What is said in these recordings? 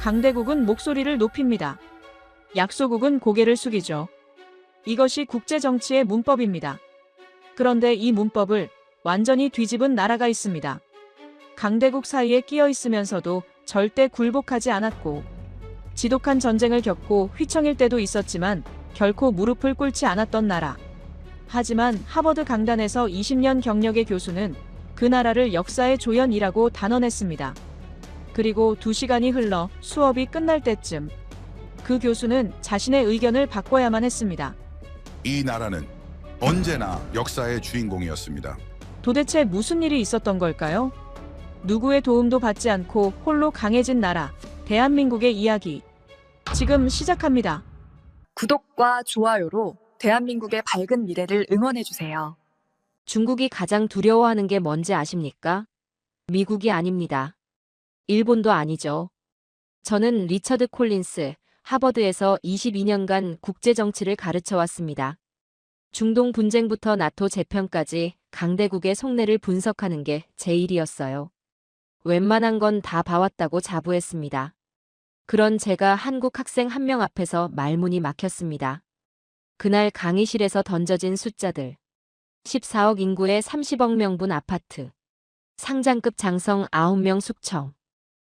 강대국은 목소리를 높입니다. 약소국은 고개를 숙이죠. 이것이 국제정치의 문법입니다. 그런데 이 문법을 완전히 뒤집은 나라가 있습니다. 강대국 사이에 끼어 있으면서도 절대 굴복하지 않았고, 지독한 전쟁을 겪고 휘청일 때도 있었지만 결코 무릎을 꿇지 않았던 나라. 하지만 하버드 강단에서 20년 경력의 교수는 그 나라를 역사의 조연이라고 단언했습니다. 그리고 2시간이 흘러 수업이 끝날 때쯤 그 교수는 자신의 의견을 바꿔야만 했습니다. 이 나라는 언제나 역사의 주인공이었습니다. 도대체 무슨 일이 있었던 걸까요? 누구의 도움도 받지 않고 홀로 강해진 나라, 대한민국의 이야기. 지금 시작합니다. 구독과 좋아요로 대한민국의 밝은 미래를 응원해주세요. 중국이 가장 두려워하는 게 뭔지 아십니까? 미국이 아닙니다. 일본도 아니죠. 저는 리처드 콜린스, 하버드에서 22년간 국제정치를 가르쳐 왔습니다. 중동 분쟁부터 나토 재편까지 강대국의 속내를 분석하는 게 제 일이었어요. 웬만한 건 다 봐왔다고 자부했습니다. 그런 제가 한국 학생 한 명 앞에서 말문이 막혔습니다. 그날 강의실에서 던져진 숫자들. 14억 인구의 30억 명분 아파트. 상장급 장성 9명 숙청.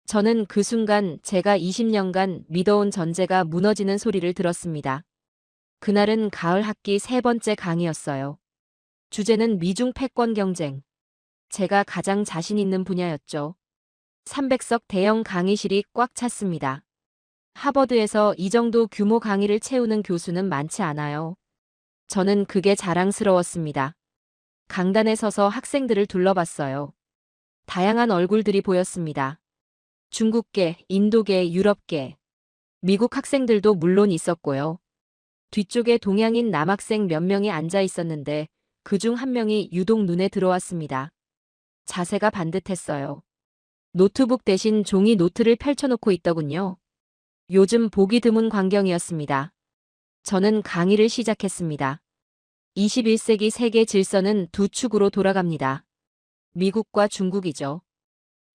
저는 그 순간 제가 20년간 믿어온 전제가 무너지는 소리를 들었습니다. 그날은 가을 학기 3번째 강의였어요. 주제는 미중 패권 경쟁. 제가 가장 자신 있는 분야였죠. 300석 대형 강의실이 꽉 찼습니다. 하버드에서 이 정도 규모 강의를 채우는 교수는 많지 않아요. 저는 그게 자랑스러웠습니다. 강단에 서서 학생들을 둘러봤어요. 다양한 얼굴들이 보였습니다. 중국계, 인도계, 유럽계, 미국 학생들도 물론 있었고요. 뒤쪽에 동양인 남학생 몇 명이 앉아 있었는데 그중 한 명이 유독 눈에 들어왔습니다. 자세가 반듯했어요. 노트북 대신 종이 노트를 펼쳐놓고 있더군요. 요즘 보기 드문 광경이었습니다. 저는 강의를 시작했습니다. 21세기 세계 질서는 두 축으로 돌아갑니다. 미국과 중국이죠.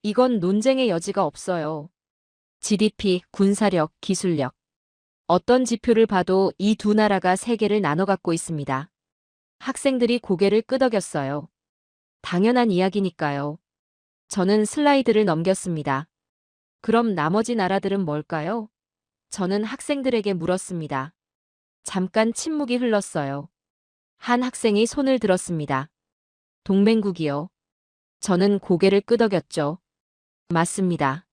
이건 논쟁의 여지가 없어요. GDP, 군사력, 기술력. 어떤 지표를 봐도 이 두 나라가 세계를 나눠 갖고 있습니다. 학생들이 고개를 끄덕였어요. 당연한 이야기니까요. 저는 슬라이드를 넘겼습니다. 그럼 나머지 나라들은 뭘까요? 저는 학생들에게 물었습니다. 잠깐 침묵이 흘렀어요. 한 학생이 손을 들었습니다. 동맹국이요. 저는 고개를 끄덕였죠. 맞습니다.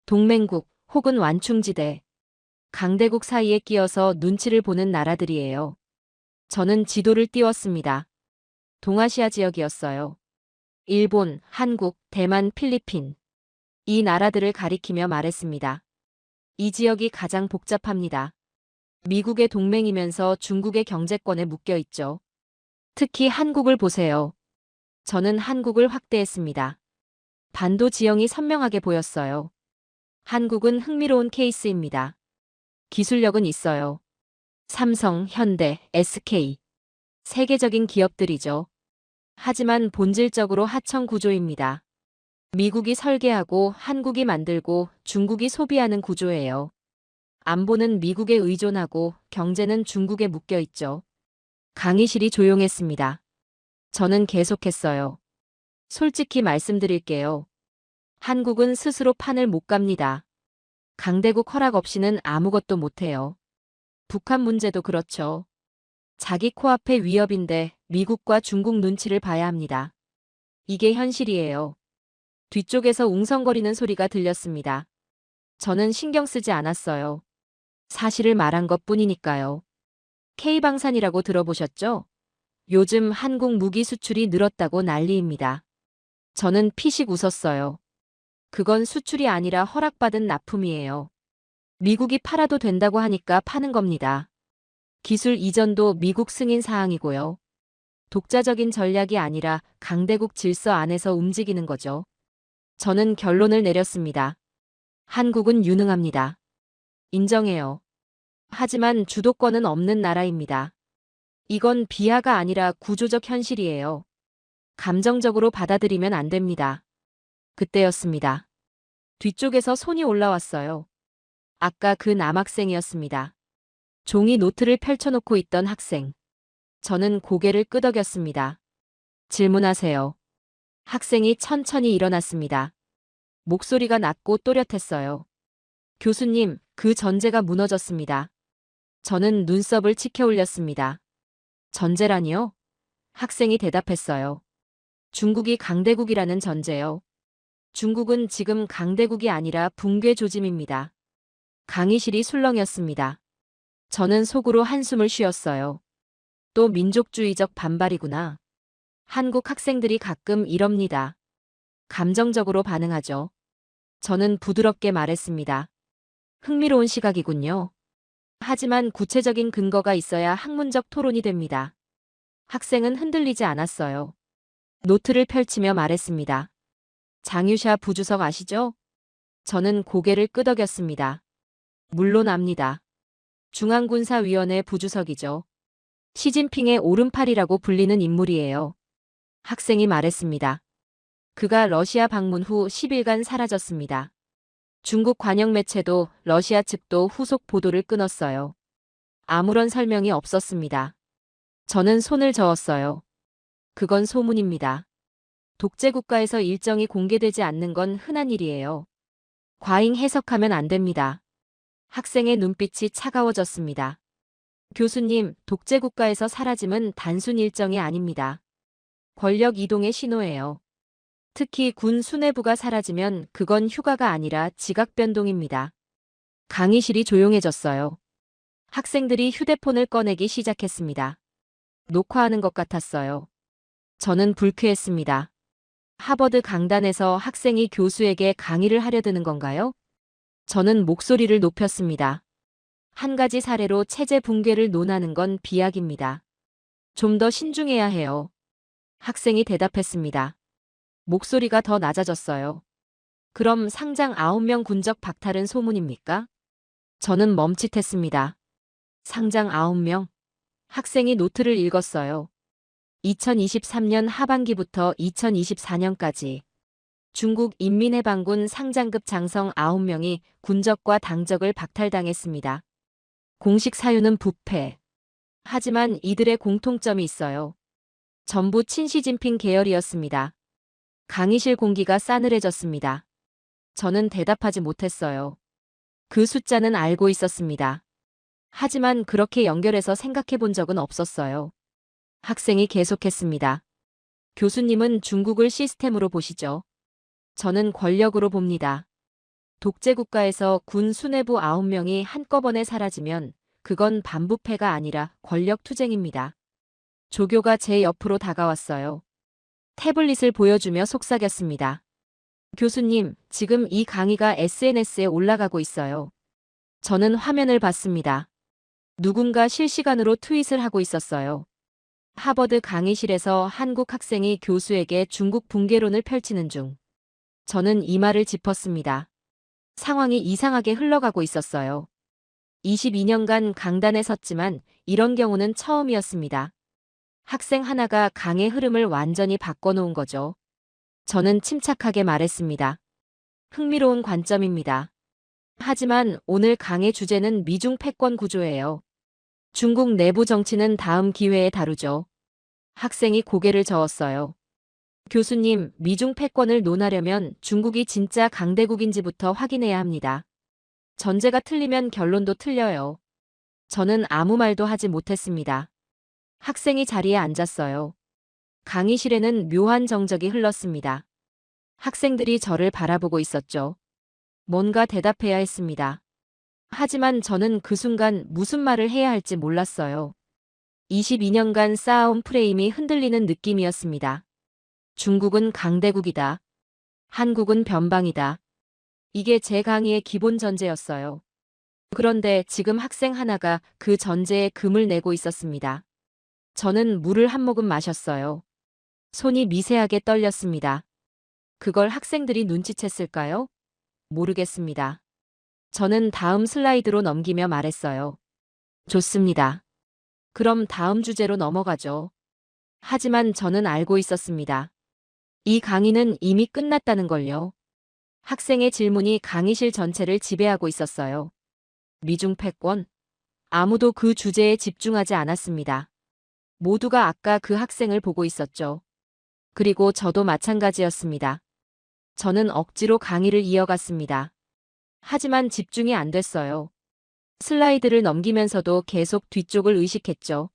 동맹국 혹은 완충지대. 강대국 사이에 끼어서 눈치를 보는 나라들이에요. 저는 지도를 띄웠습니다. 동아시아 지역이었어요. 일본, 한국, 대만, 필리핀. 이 나라들을 가리키며 말했습니다. 이 지역이 가장 복잡합니다. 미국의 동맹이면서 중국의 경제권에 묶여 있죠. 특히 한국을 보세요. 저는 한국을 확대했습니다. 반도 지형이 선명하게 보였어요. 한국은 흥미로운 케이스입니다. 기술력은 있어요. 삼성, 현대, SK. 세계적인 기업들이죠. 하지만 본질적으로 하청 구조입니다. 미국이 설계하고 한국이 만들고 중국이 소비하는 구조예요. 안보는 미국에 의존하고 경제는 중국에 묶여 있죠. 강의실이 조용했습니다. 저는 계속했어요. 솔직히 말씀드릴게요. 한국은 스스로 판을 못 갑니다. 강대국 허락 없이는 아무것도 못해요. 북한 문제도 그렇죠. 자기 코앞에 위협인데 미국과 중국 눈치를 봐야 합니다. 이게 현실이에요. 뒤쪽에서 웅성거리는 소리가 들렸습니다. 저는 신경 쓰지 않았어요. 사실을 말한 것뿐이니까요. K방산이라고 들어보셨죠? 요즘 한국 무기 수출이 늘었다고 난리입니다. 저는 피식 웃었어요. 그건 수출이 아니라 허락받은 납품이에요. 미국이 팔아도 된다고 하니까 파는 겁니다. 기술 이전도 미국 승인 사항이고요. 독자적인 전략이 아니라 강대국 질서 안에서 움직이는 거죠. 저는 결론을 내렸습니다. 한국은 유능합니다. 인정해요. 하지만 주도권은 없는 나라입니다. 이건 비하가 아니라 구조적 현실이에요. 감정적으로 받아들이면 안 됩니다. 그때였습니다. 뒤쪽에서 손이 올라왔어요. 아까 그 남학생이었습니다. 종이 노트를 펼쳐놓고 있던 학생. 저는 고개를 끄덕였습니다. 질문하세요. 학생이 천천히 일어났습니다. 목소리가 낮고 또렷했어요. 교수님, 그 전제가 무너졌습니다. 저는 눈썹을 치켜 올렸습니다. 전제라니요? 학생이 대답했어요. 중국이 강대국이라는 전제요. 중국은 지금 강대국이 아니라 붕괴 조짐입니다. 강의실이 술렁였습니다. 저는 속으로 한숨을 쉬었어요. 또 민족주의적 반발이구나. 한국 학생들이 가끔 이럽니다. 감정적으로 반응하죠. 저는 부드럽게 말했습니다. 흥미로운 시각이군요. 하지만 구체적인 근거가 있어야 학문적 토론이 됩니다. 학생은 흔들리지 않았어요. 노트를 펼치며 말했습니다. 장유샤 부주석 아시죠? 저는 고개를 끄덕였습니다. 물론 압니다. 중앙군사위원회 부주석이죠. 시진핑의 오른팔이라고 불리는 인물이에요. 학생이 말했습니다. 그가 러시아 방문 후 10일간 사라졌습니다. 중국 관영 매체도 러시아 측도 후속 보도를 끊었어요. 아무런 설명이 없었습니다. 저는 손을 저었어요. 그건 소문입니다. 독재국가에서 일정이 공개되지 않는 건 흔한 일이에요. 과잉 해석하면 안 됩니다. 학생의 눈빛이 차가워졌습니다. 교수님, 독재국가에서 사라짐은 단순 일정이 아닙니다. 권력 이동의 신호예요. 특히 군 수뇌부가 사라지면 그건 휴가가 아니라 지각 변동입니다. 강의실이 조용해졌어요. 학생들이 휴대폰을 꺼내기 시작했습니다. 녹화하는 것 같았어요. 저는 불쾌했습니다. 하버드 강단에서 학생이 교수에게 강의를 하려 드는 건가요? 저는 목소리를 높였습니다. 한 가지 사례로 체제 붕괴를 논하는 건 비약입니다. 좀 더 신중해야 해요. 학생이 대답했습니다. 목소리가 더 낮아졌어요. 그럼 상장 9명 군적 박탈은 소문입니까? 저는 멈칫했습니다. 상장 9명? 학생이 노트를 읽었어요. 2023년 하반기부터 2024년까지 중국 인민해방군 상장급 장성 9명이 군적과 당적을 박탈당했습니다. 공식 사유는 부패. 하지만 이들의 공통점이 있어요. 전부 친시진핑 계열이었습니다. 강의실 공기가 싸늘해졌습니다. 저는 대답하지 못했어요. 그 숫자는 알고 있었습니다. 하지만 그렇게 연결해서 생각해 본 적은 없었어요. 학생이 계속했습니다. 교수님은 중국을 시스템으로 보시죠. 저는 권력으로 봅니다. 독재국가에서 군 수뇌부 9명이 한꺼번에 사라지면 그건 반부패가 아니라 권력투쟁입니다. 조교가 제 옆으로 다가왔어요. 태블릿을 보여주며 속삭였습니다. 교수님, 지금 이 강의가 SNS에 올라가고 있어요. 저는 화면을 봤습니다. 누군가 실시간으로 트윗을 하고 있었어요. 하버드 강의실에서 한국 학생이 교수에게 중국 붕괴론을 펼치는 중. 저는 이마를 짚었습니다. 상황이 이상하게 흘러가고 있었어요. 22년간 강단에 섰지만 이런 경우는 처음이었습니다. 학생 하나가 강의 흐름을 완전히 바꿔놓은 거죠. 저는 침착하게 말했습니다. 흥미로운 관점입니다. 하지만 오늘 강의 주제는 미중 패권 구조예요. 중국 내부 정치는 다음 기회에 다루죠. 학생이 고개를 저었어요. 교수님, 미중 패권을 논하려면 중국이 진짜 강대국인지부터 확인해야 합니다. 전제가 틀리면 결론도 틀려요. 저는 아무 말도 하지 못했습니다. 학생이 자리에 앉았어요. 강의실에는 묘한 정적이 흘렀습니다. 학생들이 저를 바라보고 있었죠. 뭔가 대답해야 했습니다. 하지만 저는 그 순간 무슨 말을 해야 할지 몰랐어요. 22년간 쌓아온 프레임이 흔들리는 느낌이었습니다. 중국은 강대국이다. 한국은 변방이다. 이게 제 강의의 기본 전제였어요. 그런데 지금 학생 하나가 그 전제에 금을 내고 있었습니다. 저는 물을 한 모금 마셨어요. 손이 미세하게 떨렸습니다. 그걸 학생들이 눈치챘을까요? 모르겠습니다. 저는 다음 슬라이드로 넘기며 말했어요. 좋습니다. 그럼 다음 주제로 넘어가죠. 하지만 저는 알고 있었습니다. 이 강의는 이미 끝났다는 걸요. 학생의 질문이 강의실 전체를 지배하고 있었어요. 미중 패권? 아무도 그 주제에 집중하지 않았습니다. 모두가 아까 그 학생을 보고 있었죠. 그리고 저도 마찬가지였습니다. 저는 억지로 강의를 이어갔습니다. 하지만 집중이 안 됐어요. 슬라이드를 넘기면서도 계속 뒤쪽을 의식했죠.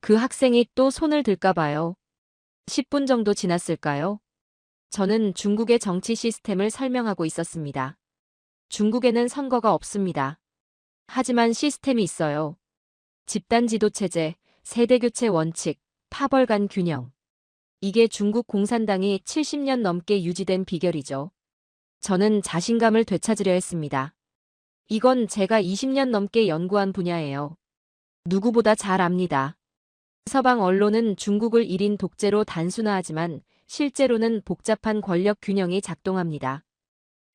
그 학생이 또 손을 들까 봐요. 10분 정도 지났을까요? 저는 중국의 정치 시스템을 설명하고 있었습니다. 중국에는 선거가 없습니다. 하지만 시스템이 있어요. 집단 지도 체제, 세대 교체 원칙, 파벌 간 균형. 이게 중국 공산당이 70년 넘게 유지된 비결이죠. 저는 자신감을 되찾으려 했습니다. 이건 제가 20년 넘게 연구한 분야예요. 누구보다 잘 압니다. 서방 언론은 중국을 1인 독재로 단순화하지만 실제로는 복잡한 권력 균형이 작동합니다.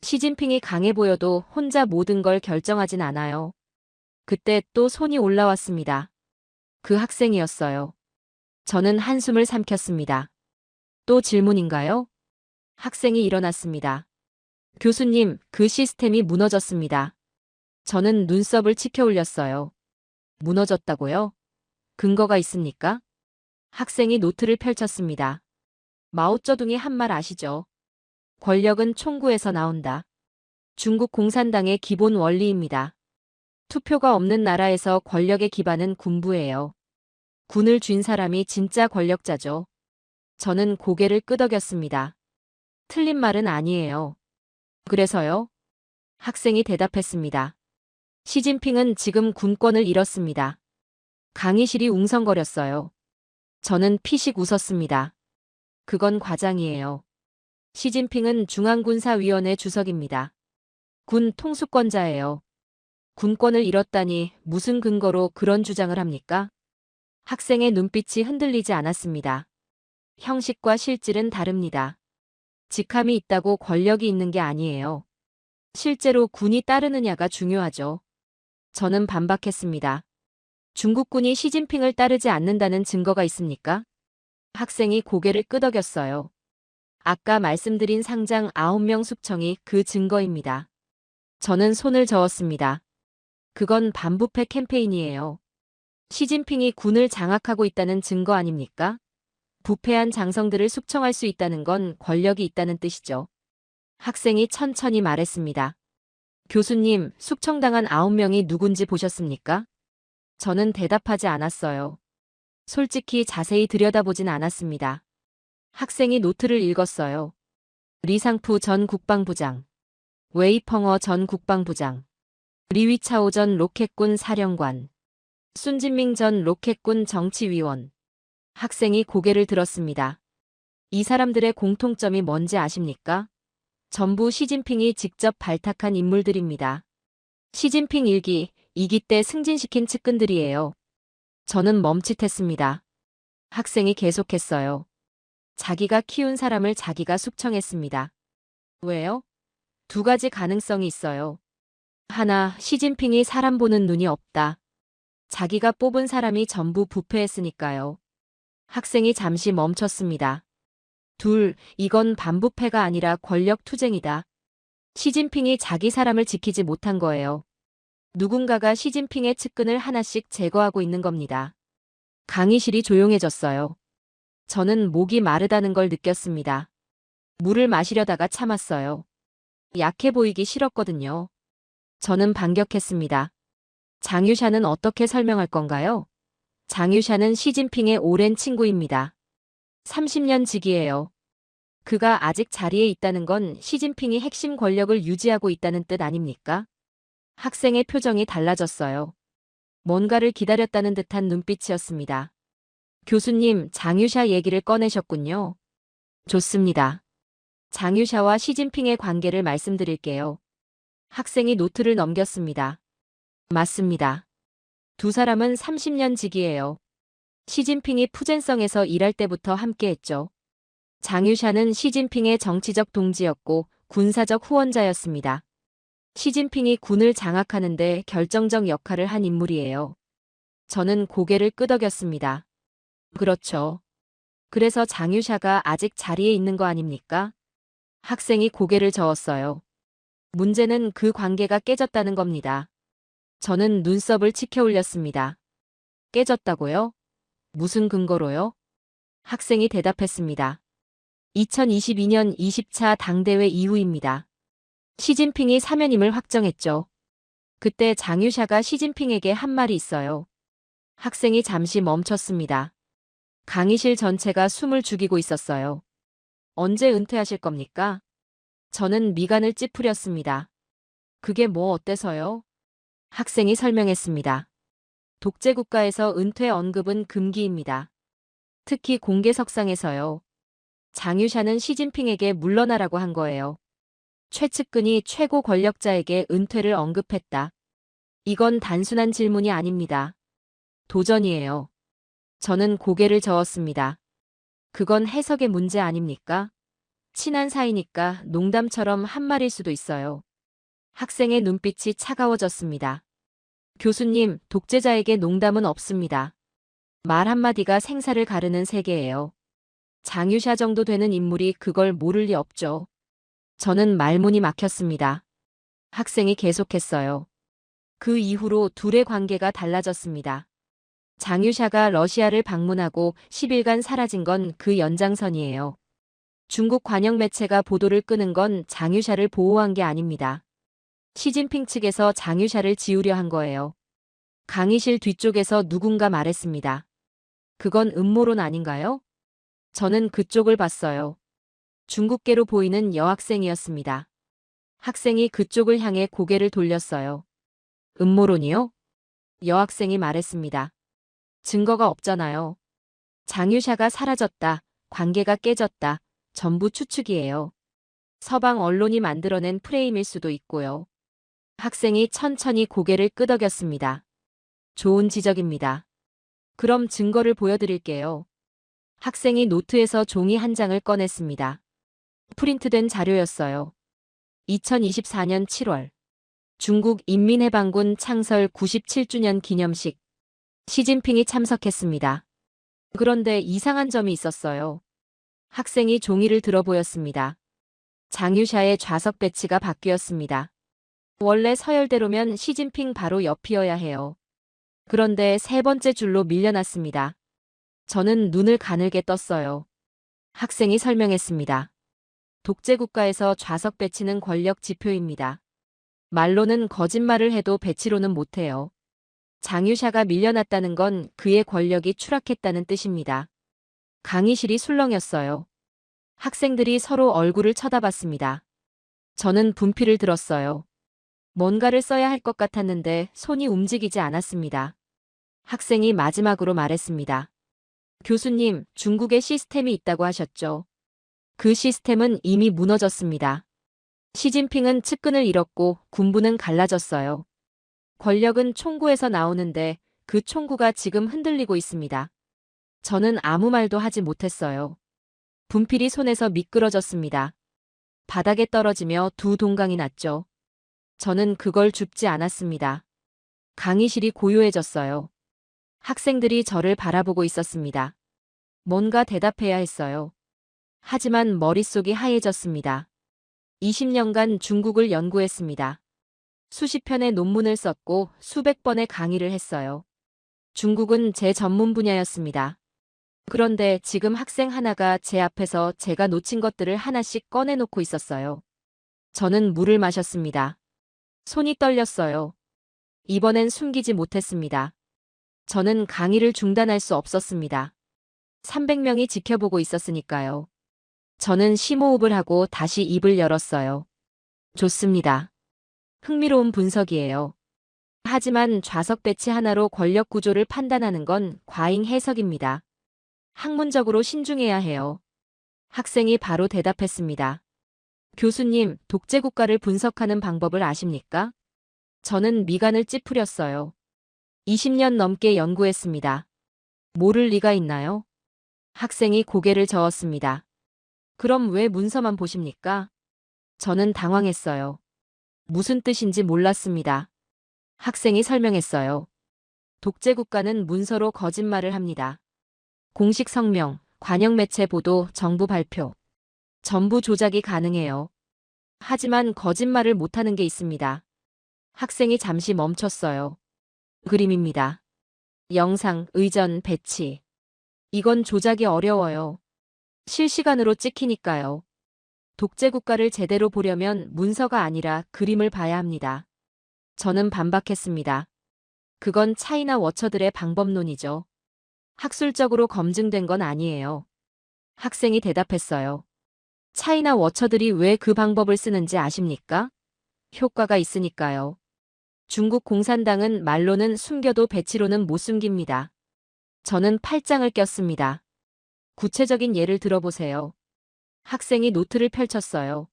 시진핑이 강해 보여도 혼자 모든 걸 결정하진 않아요. 그때 또 손이 올라왔습니다. 그 학생이었어요. 저는 한숨을 삼켰습니다. 또 질문인가요? 학생이 일어났습니다. 교수님, 그 시스템이 무너졌습니다. 저는 눈썹을 치켜 올렸어요. 무너졌다고요? 근거가 있습니까? 학생이 노트를 펼쳤습니다. 마오쩌둥이 한 말 아시죠? 권력은 총구에서 나온다. 중국 공산당의 기본 원리입니다. 투표가 없는 나라에서 권력의 기반은 군부예요. 군을 쥔 사람이 진짜 권력자죠. 저는 고개를 끄덕였습니다. 틀린 말은 아니에요. 그래서요? 학생이 대답했습니다. 시진핑은 지금 군권을 잃었습니다. 강의실이 웅성거렸어요. 저는 피식 웃었습니다. 그건 과장이에요. 시진핑은 중앙군사위원회 주석입니다. 군 통수권자예요. 군권을 잃었다니 무슨 근거로 그런 주장을 합니까? 학생의 눈빛이 흔들리지 않았습니다. 형식과 실질은 다릅니다. 직함이 있다고 권력이 있는 게 아니에요. 실제로 군이 따르느냐가 중요하죠. 저는 반박했습니다. 중국군이 시진핑을 따르지 않는다는 증거가 있습니까? 학생이 고개를 끄덕였어요. 아까 말씀드린 상장 9명 숙청이 그 증거입니다. 저는 손을 저었습니다. 그건 반부패 캠페인이에요. 시진핑이 군을 장악하고 있다는 증거 아닙니까? 부패한 장성들을 숙청할 수 있다는 건 권력이 있다는 뜻이죠. 학생이 천천히 말했습니다. 교수님, 숙청당한 9명이 누군지 보셨습니까? 저는 대답하지 않았어요. 솔직히 자세히 들여다보진 않았습니다. 학생이 노트를 읽었어요. 리상푸 전 국방부장, 웨이펑어 전 국방부장, 리위차오 전 로켓군 사령관, 순진밍 전 로켓군 정치위원. 학생이 고개를 들었습니다. 이 사람들의 공통점이 뭔지 아십니까? 전부 시진핑이 직접 발탁한 인물들입니다. 시진핑 1기, 2기 때 승진시킨 측근들이에요. 저는 멈칫했습니다. 학생이 계속했어요. 자기가 키운 사람을 자기가 숙청했습니다. 왜요? 두 가지 가능성이 있어요. 하나, 시진핑이 사람 보는 눈이 없다. 자기가 뽑은 사람이 전부 부패했으니까요. 학생이 잠시 멈췄습니다. 둘, 이건 반부패가 아니라 권력 투쟁이다. 시진핑이 자기 사람을 지키지 못한 거예요. 누군가가 시진핑의 측근을 하나씩 제거하고 있는 겁니다. 강의실이 조용해졌어요. 저는 목이 마르다는 걸 느꼈습니다. 물을 마시려다가 참았어요. 약해 보이기 싫었거든요. 저는 반격했습니다. 장유샤는 어떻게 설명할 건가요? 장유샤는 시진핑의 오랜 친구입니다. 30년 지기예요. 그가 아직 자리에 있다는 건 시진핑이 핵심 권력을 유지하고 있다는 뜻 아닙니까? 학생의 표정이 달라졌어요. 뭔가를 기다렸다는 듯한 눈빛이었습니다. 교수님, 장유샤 얘기를 꺼내셨군요. 좋습니다. 장유샤와 시진핑의 관계를 말씀드릴게요. 학생이 노트를 넘겼습니다. 맞습니다. 두 사람은 30년 지기예요. 시진핑이 푸젠성에서 일할 때부터 함께했죠. 장유샤는 시진핑의 정치적 동지였고 군사적 후원자였습니다. 시진핑이 군을 장악하는데 결정적 역할을 한 인물이에요. 저는 고개를 끄덕였습니다. 그렇죠. 그래서 장유샤가 아직 자리에 있는 거 아닙니까? 학생이 고개를 저었어요. 문제는 그 관계가 깨졌다는 겁니다. 저는 눈썹을 치켜 올렸습니다. 깨졌다고요? 무슨 근거로요? 학생이 대답했습니다. 2022년 20차 당대회 이후입니다. 시진핑이 사면임을 확정했죠. 그때 장유샤가 시진핑에게 한 말이 있어요. 학생이 잠시 멈췄습니다. 강의실 전체가 숨을 죽이고 있었어요. 언제 은퇴하실 겁니까? 저는 미간을 찌푸렸습니다. 그게 뭐 어때서요? 학생이 설명했습니다. 독재국가에서 은퇴 언급은 금기입니다. 특히 공개석상에서요. 장유샤는 시진핑에게 물러나라고 한 거예요. 최측근이 최고 권력자에게 은퇴를 언급했다. 이건 단순한 질문이 아닙니다. 도전이에요. 저는 고개를 저었습니다. 그건 해석의 문제 아닙니까? 친한 사이니까 농담처럼 한 말일 수도 있어요. 학생의 눈빛이 차가워졌습니다. 교수님, 독재자에게 농담은 없습니다. 말 한마디가 생사를 가르는 세계예요. 장유샤 정도 되는 인물이 그걸 모를 리 없죠. 저는 말문이 막혔습니다. 학생이 계속했어요. 그 이후로 둘의 관계가 달라졌습니다. 장유샤가 러시아를 방문하고 10일간 사라진 건 그 연장선이에요. 중국 관영 매체가 보도를 끄는 건 장유샤를 보호한 게 아닙니다. 시진핑 측에서 장유샤를 지우려 한 거예요. 강의실 뒤쪽에서 누군가 말했습니다. 그건 음모론 아닌가요? 저는 그쪽을 봤어요. 중국계로 보이는 여학생이었습니다. 학생이 그쪽을 향해 고개를 돌렸어요. 음모론이요? 여학생이 말했습니다. 증거가 없잖아요. 장유샤가 사라졌다, 관계가 깨졌다, 전부 추측이에요. 서방 언론이 만들어낸 프레임일 수도 있고요. 학생이 천천히 고개를 끄덕였습니다. 좋은 지적입니다. 그럼 증거를 보여드릴게요. 학생이 노트에서 종이 한 장을 꺼냈습니다. 프린트된 자료였어요. 2024년 7월 중국 인민해방군 창설 97주년 기념식. 시진핑이 참석했습니다. 그런데 이상한 점이 있었어요. 학생이 종이를 들어 보였습니다. 장유샤의 좌석 배치가 바뀌었습니다. 원래 서열대로면 시진핑 바로 옆이어야 해요. 그런데 세 번째 줄로 밀려났습니다. 저는 눈을 가늘게 떴어요. 학생이 설명했습니다. 독재국가에서 좌석 배치는 권력 지표입니다. 말로는 거짓말을 해도 배치로는 못해요. 장유샤가 밀려났다는 건 그의 권력이 추락했다는 뜻입니다. 강의실이 술렁였어요. 학생들이 서로 얼굴을 쳐다봤습니다. 저는 분필을 들었어요. 뭔가를 써야 할 것 같았는데 손이 움직이지 않았습니다. 학생이 마지막으로 말했습니다. 교수님, 중국에 시스템이 있다고 하셨죠? 그 시스템은 이미 무너졌습니다. 시진핑은 측근을 잃었고 군부는 갈라졌어요. 권력은 총구에서 나오는데 그 총구가 지금 흔들리고 있습니다. 저는 아무 말도 하지 못했어요. 분필이 손에서 미끄러졌습니다. 바닥에 떨어지며 두 동강이 났죠. 저는 그걸 줍지 않았습니다. 강의실이 고요해졌어요. 학생들이 저를 바라보고 있었습니다. 뭔가 대답해야 했어요. 하지만 머릿속이 하얘졌습니다. 20년간 중국을 연구했습니다. 수십 편의 논문을 썼고 수백 번의 강의를 했어요. 중국은 제 전문 분야였습니다. 그런데 지금 학생 하나가 제 앞에서 제가 놓친 것들을 하나씩 꺼내놓고 있었어요. 저는 물을 마셨습니다. 손이 떨렸어요. 이번엔 숨기지 못했습니다. 저는 강의를 중단할 수 없었습니다. 300명이 지켜보고 있었으니까요. 저는 심호흡을 하고 다시 입을 열었어요. 좋습니다. 흥미로운 분석이에요. 하지만 좌석 배치 하나로 권력 구조를 판단하는 건 과잉 해석입니다. 학문적으로 신중해야 해요. 학생이 바로 대답했습니다. 교수님, 독재국가를 분석하는 방법을 아십니까? 저는 미간을 찌푸렸어요. 20년 넘게 연구했습니다. 모를 리가 있나요? 학생이 고개를 저었습니다. 그럼 왜 문서만 보십니까? 저는 당황했어요. 무슨 뜻인지 몰랐습니다. 학생이 설명했어요. 독재국가는 문서로 거짓말을 합니다. 공식 성명, 관영 매체 보도, 정부 발표. 전부 조작이 가능해요. 하지만 거짓말을 못하는 게 있습니다. 학생이 잠시 멈췄어요. 그림입니다. 영상, 의전, 배치. 이건 조작이 어려워요. 실시간으로 찍히니까요. 독재 국가를 제대로 보려면 문서가 아니라 그림을 봐야 합니다. 저는 반박했습니다. 그건 차이나 워처들의 방법론이죠. 학술적으로 검증된 건 아니에요. 학생이 대답했어요. 차이나 워처들이 왜 그 방법을 쓰는지 아십니까? 효과가 있으니까요. 중국 공산당은 말로는 숨겨도 배치로는 못 숨깁니다. 저는 팔짱을 꼈습니다. 구체적인 예를 들어보세요. 학생이 노트를 펼쳤어요.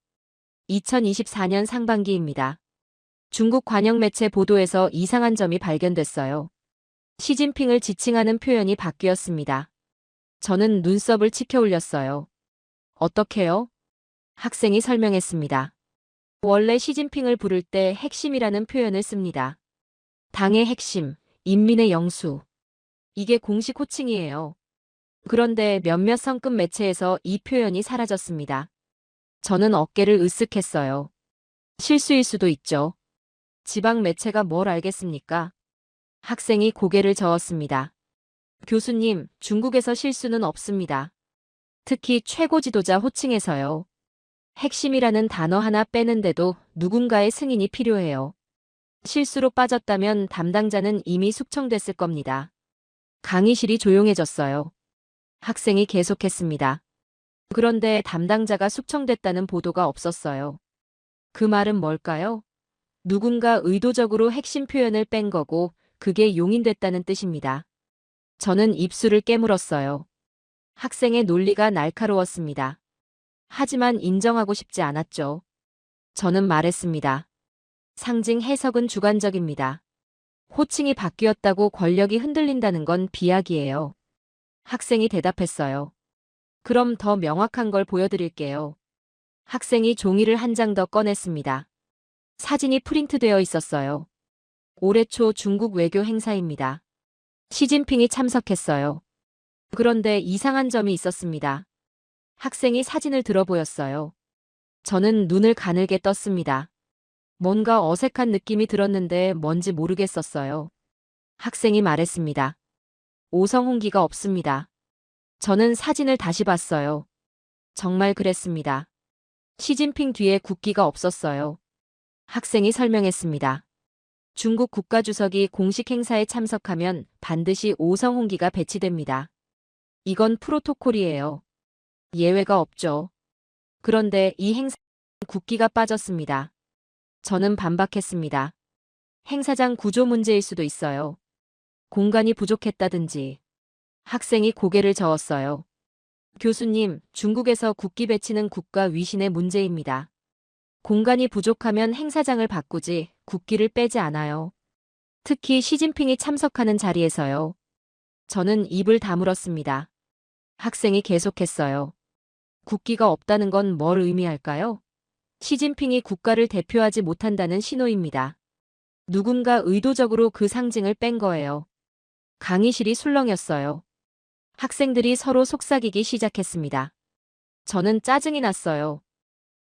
2024년 상반기입니다. 중국 관영 매체 보도에서 이상한 점이 발견됐어요. 시진핑을 지칭하는 표현이 바뀌었습니다. 저는 눈썹을 치켜 올렸어요. 어떻게요? 학생이 설명했습니다. 원래 시진핑을 부를 때 핵심이라는 표현을 씁니다. 당의 핵심, 인민의 영수. 이게 공식 호칭이에요. 그런데 몇몇 성급 매체에서 이 표현이 사라졌습니다. 저는 어깨를 으쓱했어요. 실수일 수도 있죠. 지방 매체가 뭘 알겠습니까? 학생이 고개를 저었습니다. 교수님, 중국에서 실수는 없습니다. 특히 최고 지도자 호칭에서요. 핵심이라는 단어 하나 빼는데도 누군가의 승인이 필요해요. 실수로 빠졌다면 담당자는 이미 숙청됐을 겁니다. 강의실이 조용해졌어요. 학생이 계속했습니다. 그런데 담당자가 숙청됐다는 보도가 없었어요. 그 말은 뭘까요? 누군가 의도적으로 핵심 표현을 뺀 거고 그게 용인됐다는 뜻입니다. 저는 입술을 깨물었어요. 학생의 논리가 날카로웠습니다. 하지만 인정하고 싶지 않았죠. 저는 말했습니다. 상징 해석은 주관적입니다. 호칭이 바뀌었다고 권력이 흔들린다는 건 비약이에요. 학생이 대답했어요. 그럼 더 명확한 걸 보여드릴게요. 학생이 종이를 한 장 더 꺼냈습니다. 사진이 프린트되어 있었어요. 올해 초 중국 외교 행사입니다. 시진핑이 참석했어요. 그런데 이상한 점이 있었습니다. 학생이 사진을 들어 보였어요. 저는 눈을 가늘게 떴습니다. 뭔가 어색한 느낌이 들었는데 뭔지 모르겠었어요. 학생이 말했습니다. 오성홍기가 없습니다. 저는 사진을 다시 봤어요. 정말 그랬습니다. 시진핑 뒤에 국기가 없었어요. 학생이 설명했습니다. 중국 국가주석이 공식 행사에 참석하면 반드시 오성홍기가 배치됩니다. 이건 프로토콜이에요. 예외가 없죠. 그런데 이 행사는 국기가 빠졌습니다. 저는 반박했습니다. 행사장 구조 문제일 수도 있어요. 공간이 부족했다든지. 학생이 고개를 저었어요. 교수님, 중국에서 국기 배치는 국가 위신의 문제입니다. 공간이 부족하면 행사장을 바꾸지 국기를 빼지 않아요. 특히 시진핑이 참석하는 자리에서요. 저는 입을 다물었습니다. 학생이 계속했어요. 국기가 없다는 건 뭘 의미할까요? 시진핑이 국가를 대표하지 못한다는 신호입니다. 누군가 의도적으로 그 상징을 뺀 거예요. 강의실이 술렁였어요. 학생들이 서로 속삭이기 시작했습니다. 저는 짜증이 났어요.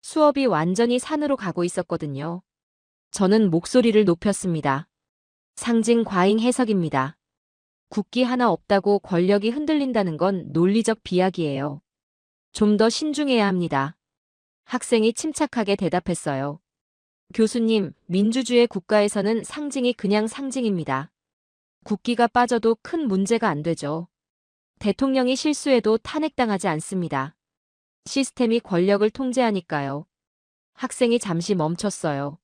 수업이 완전히 산으로 가고 있었거든요. 저는 목소리를 높였습니다. 상징 과잉 해석입니다. 국기 하나 없다고 권력이 흔들린다는 건 논리적 비약이에요. 좀 더 신중해야 합니다. 학생이 침착하게 대답했어요. 교수님, 민주주의 국가에서는 상징이 그냥 상징입니다. 국기가 빠져도 큰 문제가 안 되죠. 대통령이 실수해도 탄핵당하지 않습니다. 시스템이 권력을 통제하니까요. 학생이 잠시 멈췄어요.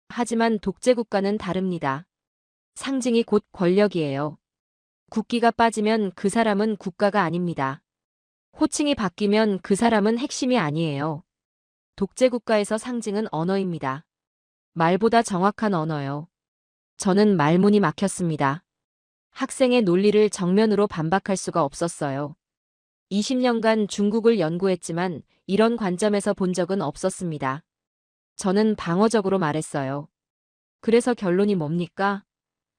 하지만 독재 국가는 다릅니다. 상징이 곧 권력이에요. 국기가 빠지면 그 사람은 국가가 아닙니다. 호칭이 바뀌면 그 사람은 핵심이 아니에요. 독재 국가에서 상징은 언어입니다. 말보다 정확한 언어요. 저는 말문이 막혔습니다. 학생의 논리를 정면으로 반박할 수가 없었어요. 20년간 중국을 연구했지만 이런 관점에서 본 적은 없었습니다. 저는 방어적으로 말했어요. 그래서 결론이 뭡니까?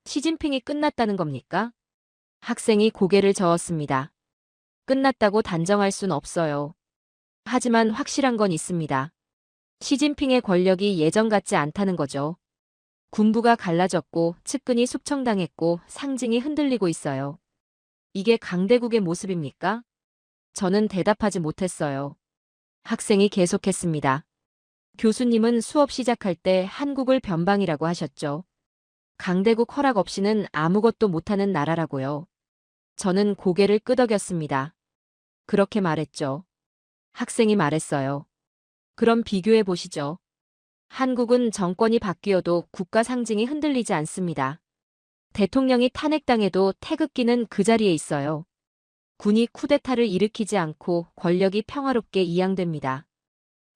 시진핑이 끝났다는 겁니까? 학생이 고개를 저었습니다. 끝났다고 단정할 순 없어요. 하지만 확실한 건 있습니다. 시진핑의 권력이 예전 같지 않다는 거죠. 군부가 갈라졌고 측근이 숙청당했고 상징이 흔들리고 있어요. 이게 강대국의 모습입니까? 저는 대답하지 못했어요. 학생이 계속했습니다. 교수님은 수업 시작할 때 한국을 변방이라고 하셨죠. 강대국 허락 없이는 아무것도 못하는 나라라고요. 저는 고개를 끄덕였습니다. 그렇게 말했죠. 학생이 말했어요. 그럼 비교해 보시죠. 한국은 정권이 바뀌어도 국가 상징이 흔들리지 않습니다. 대통령이 탄핵당해도 태극기는 그 자리에 있어요. 군이 쿠데타를 일으키지 않고 권력이 평화롭게 이양됩니다.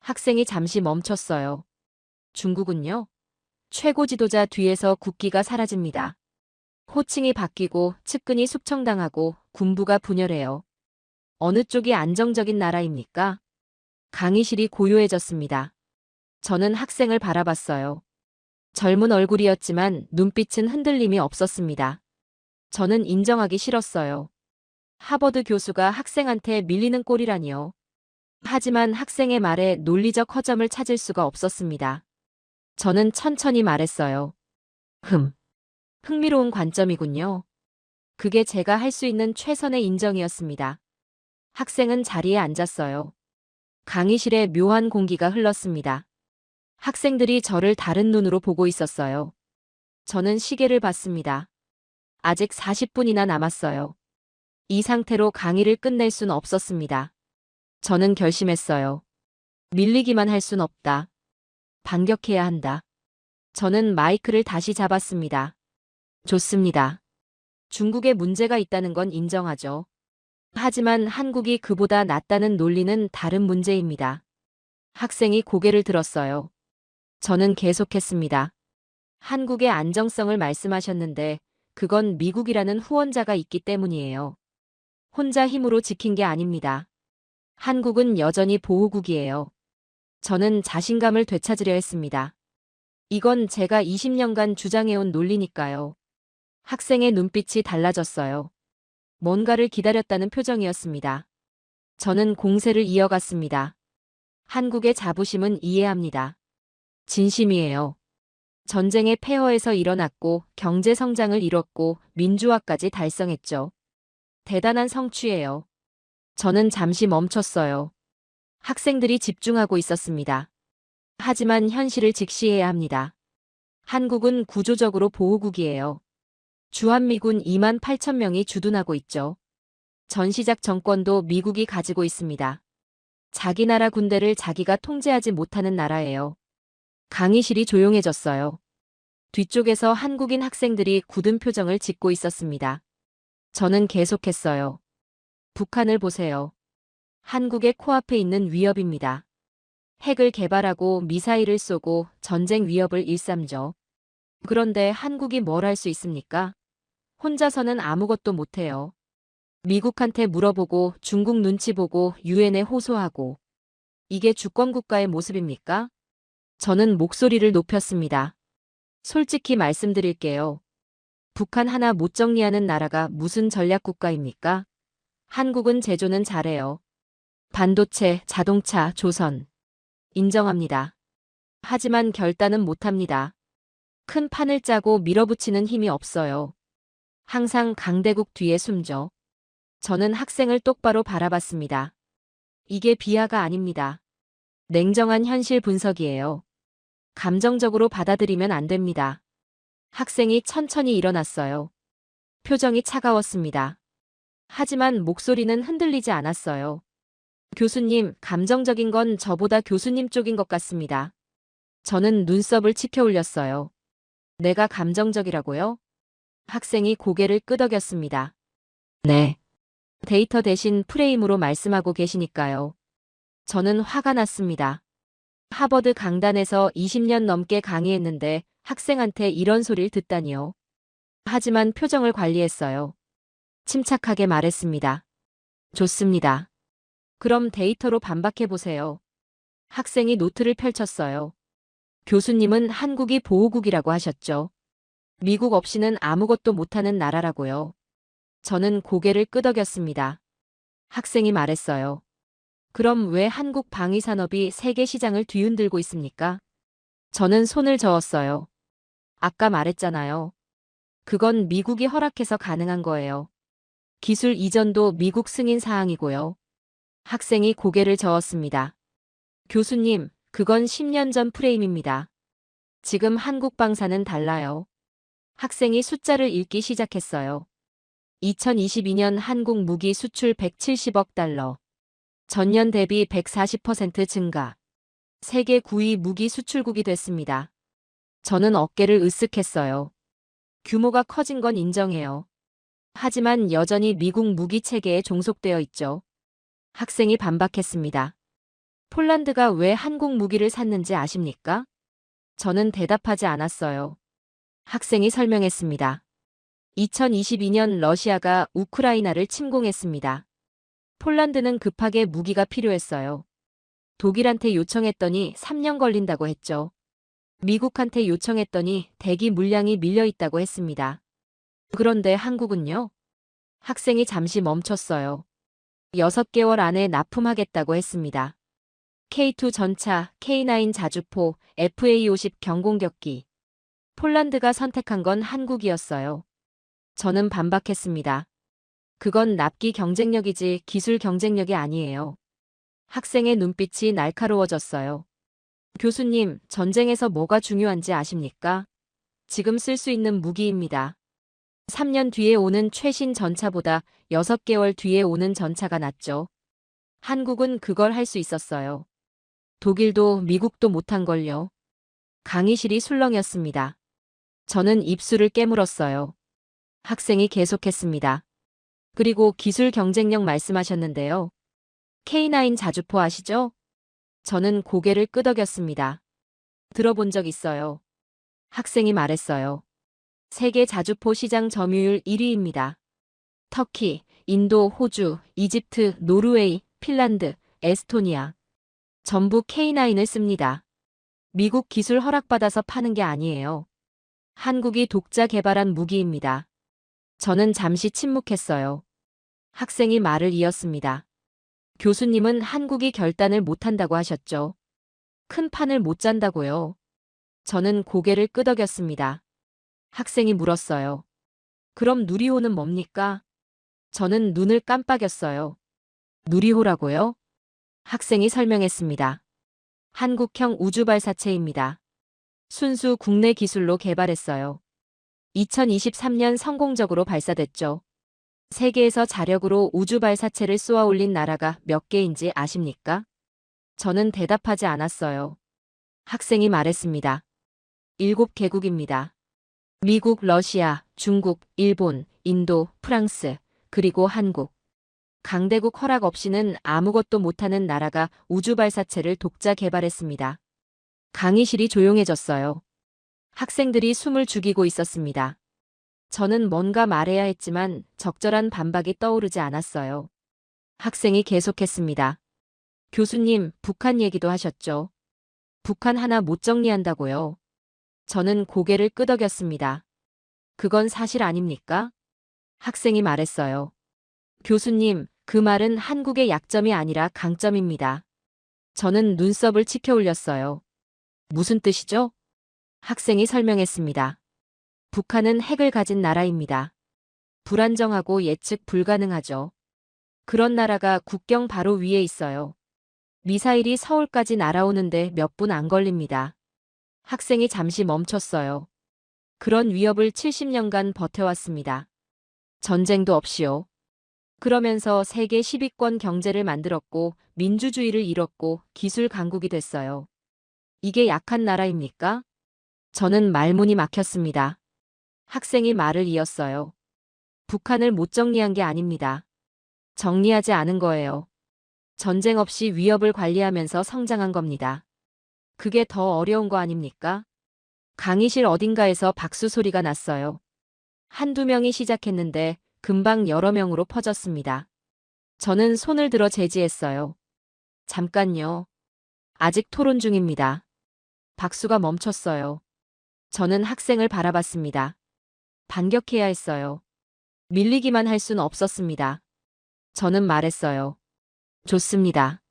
학생이 잠시 멈췄어요. 중국은요? 최고 지도자 뒤에서 국기가 사라집니다. 호칭이 바뀌고 측근이 숙청당하고 군부가 분열해요. 어느 쪽이 안정적인 나라입니까? 강의실이 고요해졌습니다. 저는 학생을 바라봤어요. 젊은 얼굴이었지만 눈빛은 흔들림이 없었습니다. 저는 인정하기 싫었어요. 하버드 교수가 학생한테 밀리는 꼴이라니요. 하지만 학생의 말에 논리적 허점을 찾을 수가 없었습니다. 저는 천천히 말했어요. 흥미로운 관점이군요. 그게 제가 할 수 있는 최선의 인정이었습니다. 학생은 자리에 앉았어요. 강의실에 묘한 공기가 흘렀습니다. 학생들이 저를 다른 눈으로 보고 있었어요. 저는 시계를 봤습니다. 아직 40분이나 남았어요. 이 상태로 강의를 끝낼 순 없었습니다. 저는 결심했어요. 밀리기만 할 순 없다. 반격해야 한다. 저는 마이크를 다시 잡았습니다. 좋습니다. 중국에 문제가 있다는 건 인정하죠. 하지만 한국이 그보다 낫다는 논리는 다른 문제입니다. 학생이 고개를 들었어요. 저는 계속했습니다. 한국의 안정성을 말씀하셨는데 그건 미국이라는 후원자가 있기 때문이에요. 혼자 힘으로 지킨 게 아닙니다. 한국은 여전히 보호국이에요. 저는 자신감을 되찾으려 했습니다. 이건 제가 20년간 주장해온 논리니까요. 학생의 눈빛이 달라졌어요. 뭔가를 기다렸다는 표정이었습니다. 저는 공세를 이어갔습니다. 한국의 자부심은 이해합니다. 진심이에요. 전쟁의 폐허에서 일어났고 경제 성장을 이뤘고 민주화까지 달성했죠. 대단한 성취예요. 저는 잠시 멈췄어요. 학생들이 집중하고 있었습니다. 하지만 현실을 직시해야 합니다. 한국은 구조적으로 보호국이에요. 주한미군 2만 8천 명이 주둔하고 있죠. 전시작 정권도 미국이 가지고 있습니다. 자기 나라 군대를 자기가 통제하지 못하는 나라예요. 강의실이 조용해졌어요. 뒤쪽에서 한국인 학생들이 굳은 표정을 짓고 있었습니다. 저는 계속했어요. 북한을 보세요. 한국의 코앞에 있는 위협입니다. 핵을 개발하고 미사일을 쏘고 전쟁 위협을 일삼죠. 그런데 한국이 뭘 할 수 있습니까? 혼자서는 아무것도 못해요. 미국한테 물어보고 중국 눈치 보고 유엔에 호소하고. 이게 주권국가의 모습입니까? 저는 목소리를 높였습니다. 솔직히 말씀드릴게요. 북한 하나 못 정리하는 나라가 무슨 전략국가입니까? 한국은 제조는 잘해요. 반도체, 자동차, 조선. 인정합니다. 하지만 결단은 못합니다. 큰 판을 짜고 밀어붙이는 힘이 없어요. 항상 강대국 뒤에 숨죠. 저는 학생을 똑바로 바라봤습니다. 이게 비하가 아닙니다. 냉정한 현실 분석이에요. 감정적으로 받아들이면 안 됩니다. 학생이 천천히 일어났어요. 표정이 차가웠습니다. 하지만 목소리는 흔들리지 않았어요. 교수님, 감정적인 건 저보다 교수님 쪽인 것 같습니다. 저는 눈썹을 치켜 올렸어요. 내가 감정적이라고요? 학생이 고개를 끄덕였습니다. 네. 데이터 대신 프레임으로 말씀하고 계시니까요. 저는 화가 났습니다. 하버드 강단에서 20년 넘게 강의했는데 학생한테 이런 소리를 듣다니요. 하지만 표정을 관리했어요. 침착하게 말했습니다. 좋습니다. 그럼 데이터로 반박해보세요. 학생이 노트를 펼쳤어요. 교수님은 한국이 보호국이라고 하셨죠. 미국 없이는 아무것도 못하는 나라라고요. 저는 고개를 끄덕였습니다. 학생이 말했어요. 그럼 왜 한국 방위산업이 세계 시장을 뒤흔들고 있습니까? 저는 손을 저었어요. 아까 말했잖아요. 그건 미국이 허락해서 가능한 거예요. 기술 이전도 미국 승인 사항이고요. 학생이 고개를 저었습니다. 교수님, 그건 10년 전 프레임입니다. 지금 한국 방사는 달라요. 학생이 숫자를 읽기 시작했어요. 2022년 한국 무기 수출 170억 달러. 전년 대비 140% 증가. 세계 9위 무기 수출국이 됐습니다. 저는 어깨를 으쓱했어요. 규모가 커진 건 인정해요. 하지만 여전히 미국 무기 체계에 종속되어 있죠. 학생이 반박했습니다. 폴란드가 왜 한국 무기를 샀는지 아십니까? 저는 대답하지 않았어요. 학생이 설명했습니다. 2022년 러시아가 우크라이나를 침공했습니다. 폴란드는 급하게 무기가 필요했어요. 독일한테 요청했더니 3년 걸린다고 했죠. 미국한테 요청했더니 대기 물량이 밀려 있다고 했습니다. 그런데 한국은요? 학생이 잠시 멈췄어요. 6개월 안에 납품하겠다고 했습니다. K2 전차, K9 자주포, FA50 경공격기. 폴란드가 선택한 건 한국이었어요. 저는 반박했습니다. 그건 납기 경쟁력이지 기술 경쟁력이 아니에요. 학생의 눈빛이 날카로워졌어요. 교수님, 전쟁에서 뭐가 중요한지 아십니까? 지금 쓸 수 있는 무기입니다. 3년 뒤에 오는 최신 전차보다 6개월 뒤에 오는 전차가 낫죠. 한국은 그걸 할 수 있었어요. 독일도 미국도 못한걸요. 강의실이 술렁였습니다. 저는 입술을 깨물었어요. 학생이 계속했습니다. 그리고 기술 경쟁력 말씀하셨는데요. K9 자주포 아시죠? 저는 고개를 끄덕였습니다. 들어본 적 있어요. 학생이 말했어요. 세계 자주포 시장 점유율 1위입니다. 터키, 인도, 호주, 이집트, 노르웨이, 핀란드, 에스토니아. 전부 K9을 씁니다. 미국 기술 허락받아서 파는 게 아니에요. 한국이 독자 개발한 무기입니다. 저는 잠시 침묵했어요. 학생이 말을 이었습니다. 교수님은 한국이 결단을 못한다고 하셨죠. 큰 판을 못 짠다고요. 저는 고개를 끄덕였습니다. 학생이 물었어요. 그럼 누리호는 뭡니까? 저는 눈을 깜빡였어요. 누리호라고요? 학생이 설명했습니다. 한국형 우주발사체입니다. 순수 국내 기술로 개발했어요. 2023년 성공적으로 발사됐죠. 세계에서 자력으로 우주발사체를 쏘아 올린 나라가 몇 개인지 아십니까? 저는 대답하지 않았어요. 학생이 말했습니다. 7개국입니다. 미국, 러시아, 중국, 일본, 인도, 프랑스, 그리고 한국. 강대국 허락 없이는 아무것도 못하는 나라가 우주발사체를 독자 개발했습니다. 강의실이 조용해졌어요. 학생들이 숨을 죽이고 있었습니다. 저는 뭔가 말해야 했지만 적절한 반박이 떠오르지 않았어요. 학생이 계속했습니다. 교수님, 북한 얘기도 하셨죠? 북한 하나 못 정리한다고요? 저는 고개를 끄덕였습니다. 그건 사실 아닙니까? 학생이 말했어요. 교수님, 그 말은 한국의 약점이 아니라 강점입니다. 저는 눈썹을 치켜 올렸어요. 무슨 뜻이죠? 학생이 설명했습니다. 북한은 핵을 가진 나라입니다. 불안정하고 예측 불가능하죠. 그런 나라가 국경 바로 위에 있어요. 미사일이 서울까지 날아오는데 몇 분 안 걸립니다. 학생이 잠시 멈췄어요. 그런 위협을 70년간 버텨왔습니다. 전쟁도 없이요. 그러면서 세계 10위권 경제를 만들었고 민주주의를 이뤘고 기술 강국이 됐어요. 이게 약한 나라입니까? 저는 말문이 막혔습니다. 학생이 말을 이었어요. 북한을 못 정리한 게 아닙니다. 정리하지 않은 거예요. 전쟁 없이 위협을 관리하면서 성장한 겁니다. 그게 더 어려운 거 아닙니까? 강의실 어딘가에서 박수 소리가 났어요. 한두 명이 시작했는데 금방 여러 명으로 퍼졌습니다. 저는 손을 들어 제지했어요. 잠깐요. 아직 토론 중입니다. 박수가 멈췄어요. 저는 학생을 바라봤습니다. 반격해야 했어요. 밀리기만 할 순 없었습니다. 저는 말했어요. 좋습니다.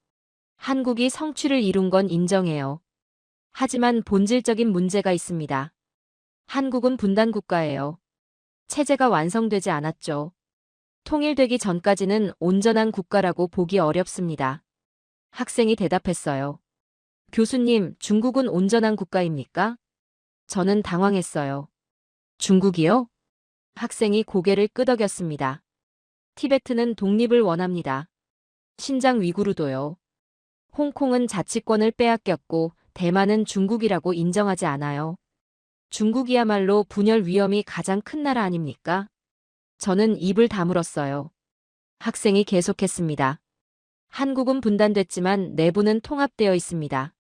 한국이 성취를 이룬 건 인정해요. 하지만 본질적인 문제가 있습니다. 한국은 분단 국가예요. 체제가 완성되지 않았죠. 통일되기 전까지는 온전한 국가라고 보기 어렵습니다. 학생이 대답했어요. 교수님, 중국은 온전한 국가입니까? 저는 당황했어요. 중국이요? 학생이 고개를 끄덕였습니다. 티베트는 독립을 원합니다. 신장 위구르도요. 홍콩은 자치권을 빼앗겼고 대만은 중국이라고 인정하지 않아요. 중국이야말로 분열 위험이 가장 큰 나라 아닙니까? 저는 입을 다물었어요. 학생이 계속했습니다. 한국은 분단됐지만 내부는 통합되어 있습니다.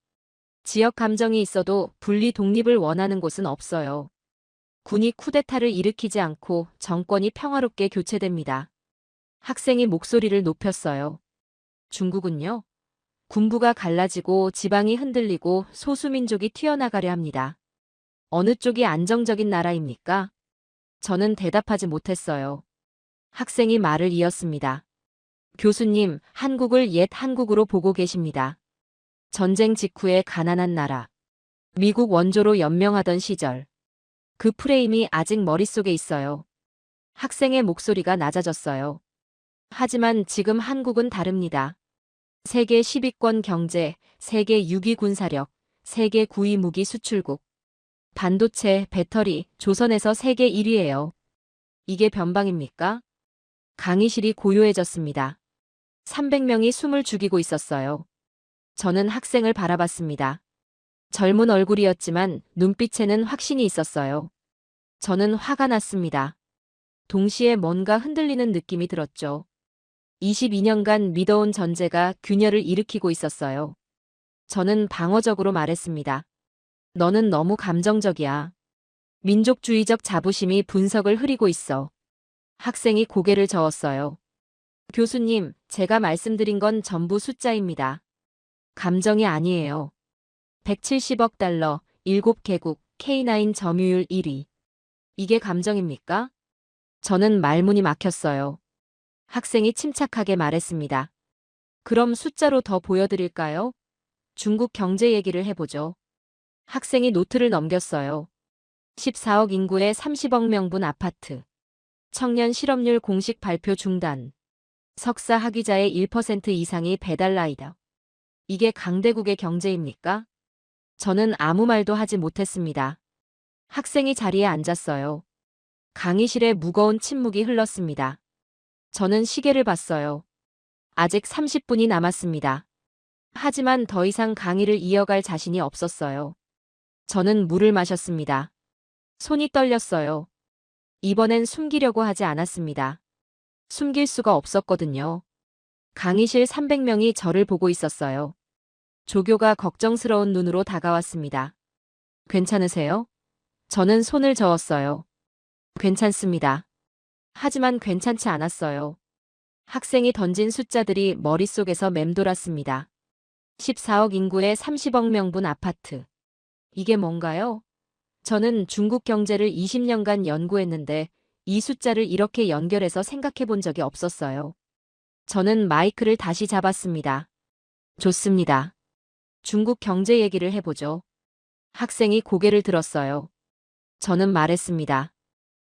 지역 감정이 있어도 분리 독립을 원하는 곳은 없어요. 군이 쿠데타를 일으키지 않고 정권이 평화롭게 교체됩니다. 학생이 목소리를 높였어요. 중국은요? 군부가 갈라지고 지방이 흔들리고 소수민족이 튀어나가려 합니다. 어느 쪽이 안정적인 나라입니까? 저는 대답하지 못했어요. 학생이 말을 이었습니다. 교수님, 한국을 옛 한국으로 보고 계십니다. 전쟁 직후의 가난한 나라. 미국 원조로 연명하던 시절. 그 프레임이 아직 머릿속에 있어요. 학생의 목소리가 낮아졌어요. 하지만 지금 한국은 다릅니다. 세계 10위권 경제, 세계 6위 군사력, 세계 9위 무기 수출국. 반도체, 배터리, 조선에서 세계 1위예요. 이게 변방입니까? 강의실이 고요해졌습니다. 300명이 숨을 죽이고 있었어요. 저는 학생을 바라봤습니다. 젊은 얼굴이었지만 눈빛에는 확신이 있었어요. 저는 화가 났습니다. 동시에 뭔가 흔들리는 느낌이 들었죠. 22년간 믿어온 전제가 균열을 일으키고 있었어요. 저는 방어적으로 말했습니다. 너는 너무 감정적이야. 민족주의적 자부심이 분석을 흐리고 있어. 학생이 고개를 저었어요. 교수님, 제가 말씀드린 건 전부 숫자입니다. 감정이 아니에요. 170억 달러, 7개국, K9 점유율 1위. 이게 감정입니까? 저는 말문이 막혔어요. 학생이 침착하게 말했습니다. 그럼 숫자로 더 보여드릴까요? 중국 경제 얘기를 해보죠. 학생이 노트를 넘겼어요. 14억 인구의 30억 명분 아파트. 청년 실업률 공식 발표 중단. 석사 학위자의 1% 이상이 배달라이더. 이게 강대국의 경제입니까? 저는 아무 말도 하지 못했습니다. 학생이 자리에 앉았어요. 강의실에 무거운 침묵이 흘렀습니다. 저는 시계를 봤어요. 아직 30분이 남았습니다. 하지만 더 이상 강의를 이어갈 자신이 없었어요. 저는 물을 마셨습니다. 손이 떨렸어요. 이번엔 숨기려고 하지 않았습니다. 숨길 수가 없었거든요. 강의실 300명이 저를 보고 있었어요. 조교가 걱정스러운 눈으로 다가왔습니다. 괜찮으세요? 저는 손을 저었어요. 괜찮습니다. 하지만 괜찮지 않았어요. 학생이 던진 숫자들이 머릿속에서 맴돌았습니다. 14억 인구의 30억 명분 아파트. 이게 뭔가요? 저는 중국 경제를 20년간 연구했는데 이 숫자를 이렇게 연결해서 생각해 본 적이 없었어요. 저는 마이크를 다시 잡았습니다. 좋습니다. 중국 경제 얘기를 해보죠. 학생이 고개를 들었어요. 저는 말했습니다.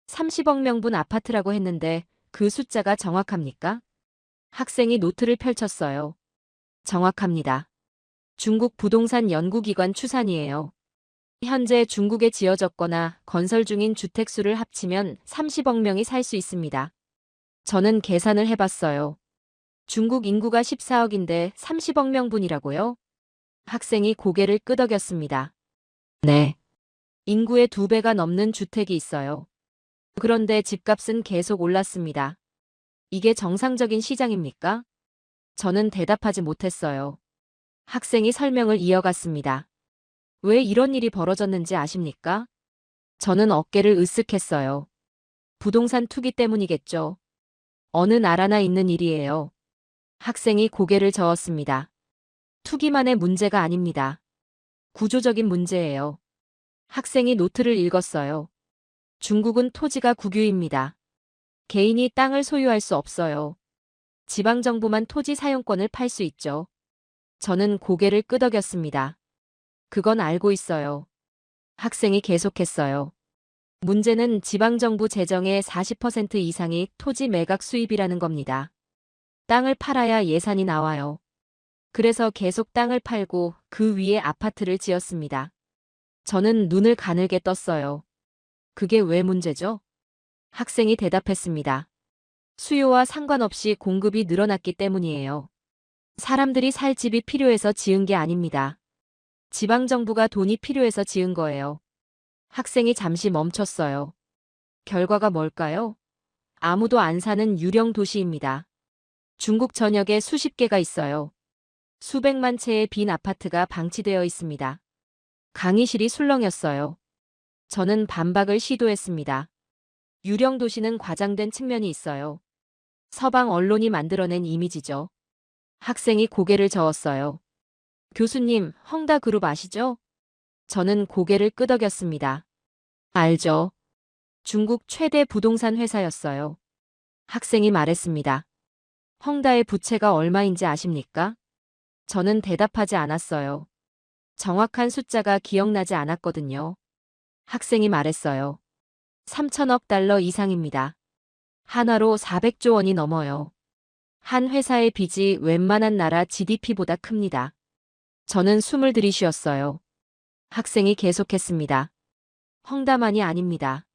30억 명분 아파트라고 했는데 그 숫자가 정확합니까? 학생이 노트를 펼쳤어요. 정확합니다. 중국 부동산 연구기관 추산이에요. 현재 중국에 지어졌거나 건설 중인 주택수를 합치면 30억 명이 살 수 있습니다. 저는 계산을 해봤어요. 중국 인구가 14억인데 30억 명분이라고요? 학생이 고개를 끄덕였습니다. 네. 인구의 2배가 넘는 주택이 있어요. 그런데 집값은 계속 올랐습니다. 이게 정상적인 시장입니까? 저는 대답하지 못했어요. 학생이 설명을 이어갔습니다. 왜 이런 일이 벌어졌는지 아십니까? 저는 어깨를 으쓱했어요. 부동산 투기 때문이겠죠. 어느 나라나 있는 일이에요. 학생이 고개를 저었습니다. 투기만의 문제가 아닙니다. 구조적인 문제예요. 학생이 노트를 읽었어요. 중국은 토지가 국유입니다. 개인이 땅을 소유할 수 없어요. 지방정부만 토지 사용권을 팔 수 있죠. 저는 고개를 끄덕였습니다. 그건 알고 있어요. 학생이 계속했어요. 문제는 지방정부 재정의 40% 이상이 토지 매각 수입이라는 겁니다. 땅을 팔아야 예산이 나와요. 그래서 계속 땅을 팔고 그 위에 아파트를 지었습니다. 저는 눈을 가늘게 떴어요. 그게 왜 문제죠? 학생이 대답했습니다. 수요와 상관없이 공급이 늘어났기 때문이에요. 사람들이 살 집이 필요해서 지은 게 아닙니다. 지방정부가 돈이 필요해서 지은 거예요. 학생이 잠시 멈췄어요. 결과가 뭘까요? 아무도 안 사는 유령 도시입니다. 중국 전역에 수십 개가 있어요. 수백만 채의 빈 아파트가 방치되어 있습니다. 강의실이 술렁였어요. 저는 반박을 시도했습니다. 유령 도시는 과장된 측면이 있어요. 서방 언론이 만들어낸 이미지죠. 학생이 고개를 저었어요. 교수님, 헝다그룹 아시죠? 저는 고개를 끄덕였습니다. 알죠. 중국 최대 부동산 회사였어요. 학생이 말했습니다. 헝다의 부채가 얼마인지 아십니까? 저는 대답하지 않았어요. 정확한 숫자가 기억나지 않았거든요. 학생이 말했어요. 3천억 달러 이상입니다. 한화로 400조 원이 넘어요. 한 회사의 빚이 웬만한 나라 GDP보다 큽니다. 저는 숨을 들이쉬었어요. 학생이 계속했습니다. 헝다만이 아닙니다.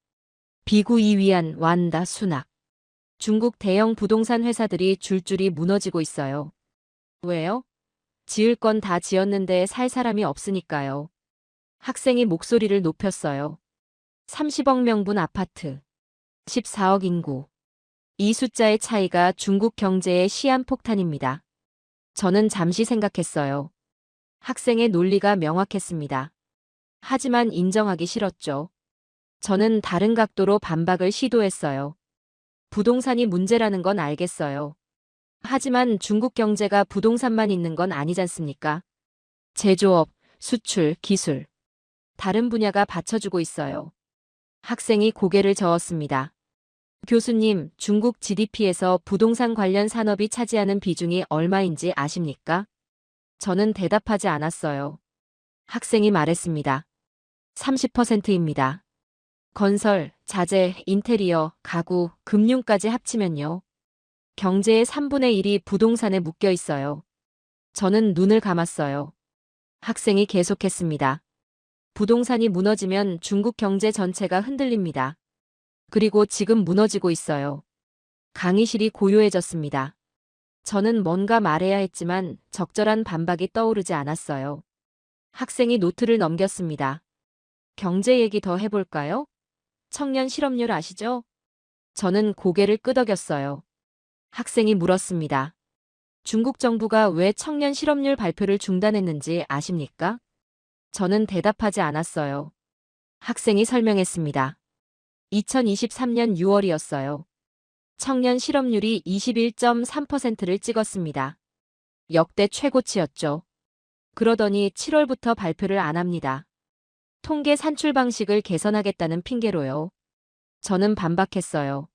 비구 이위안, 완다, 순악. 중국 대형 부동산 회사들이 줄줄이 무너지고 있어요. 왜요? 지을 건 다 지었는데 살 사람이 없으니까요. 학생이 목소리를 높였어요. 30억 명분 아파트, 14억 인구. 이 숫자의 차이가 중국 경제의 시한폭탄입니다. 저는 잠시 생각했어요. 학생의 논리가 명확했습니다. 하지만 인정하기 싫었죠. 저는 다른 각도로 반박을 시도했어요. 부동산이 문제라는 건 알겠어요. 하지만 중국 경제가 부동산만 있는 건 아니잖습니까? 제조업, 수출, 기술. 다른 분야가 받쳐주고 있어요. 학생이 고개를 저었습니다. 교수님, 중국 GDP에서 부동산 관련 산업이 차지하는 비중이 얼마인지 아십니까? 저는 대답하지 않았어요. 학생이 말했습니다. 30%입니다. 건설, 자재, 인테리어, 가구, 금융까지 합치면요. 경제의 3분의 1이 부동산에 묶여 있어요. 저는 눈을 감았어요. 학생이 계속했습니다. 부동산이 무너지면 중국 경제 전체가 흔들립니다. 그리고 지금 무너지고 있어요. 강의실이 고요해졌습니다. 저는 뭔가 말해야 했지만 적절한 반박이 떠오르지 않았어요. 학생이 노트를 넘겼습니다. 경제 얘기 더 해볼까요? 청년 실업률 아시죠? 저는 고개를 끄덕였어요. 학생이 물었습니다. 중국 정부가 왜 청년 실업률 발표를 중단했는지 아십니까? 저는 대답하지 않았어요. 학생이 설명했습니다. 2023년 6월이었어요. 청년 실업률이 21.3%를 찍었습니다. 역대 최고치였죠. 그러더니 7월부터 발표를 안 합니다. 통계 산출 방식을 개선하겠다는 핑계로요. 저는 반박했어요.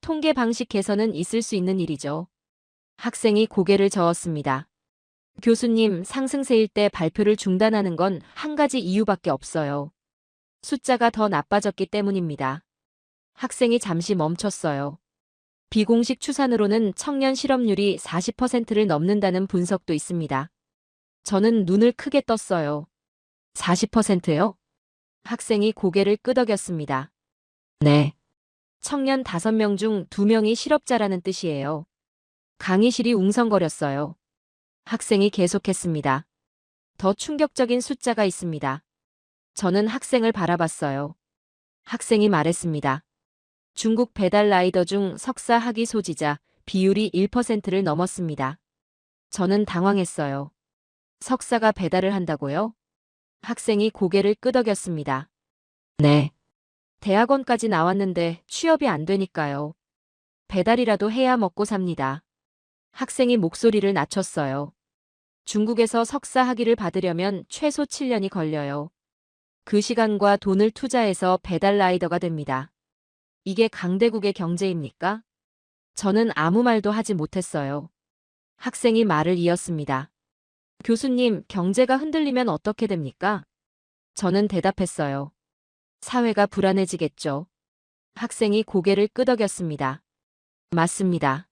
통계 방식 개선은 있을 수 있는 일이죠. 학생이 고개를 저었습니다. 교수님, 상승세일 때 발표를 중단하는 건 한 가지 이유밖에 없어요. 숫자가 더 나빠졌기 때문입니다. 학생이 잠시 멈췄어요. 비공식 추산으로는 청년 실업률이 40%를 넘는다는 분석도 있습니다. 저는 눈을 크게 떴어요. 40%요? 학생이 고개를 끄덕였습니다. 네. 청년 5명 중 2명이 실업자라는 뜻이에요. 강의실이 웅성거렸어요. 학생이 계속했습니다. 더 충격적인 숫자가 있습니다. 저는 학생을 바라봤어요. 학생이 말했습니다. 중국 배달 라이더 중 석사 학위 소지자 비율이 1%를 넘었습니다. 저는 당황했어요. 석사가 배달을 한다고요? 학생이 고개를 끄덕였습니다. 네. 대학원까지 나왔는데 취업이 안 되니까요. 배달이라도 해야 먹고 삽니다. 학생이 목소리를 낮췄어요. 중국에서 석사 학위를 받으려면 최소 7년이 걸려요. 그 시간과 돈을 투자해서 배달 라이더가 됩니다. 이게 강대국의 경제입니까? 저는 아무 말도 하지 못했어요. 학생이 말을 이었습니다. 교수님, 경제가 흔들리면 어떻게 됩니까? 저는 대답했어요. 사회가 불안해지겠죠. 학생이 고개를 끄덕였습니다. 맞습니다.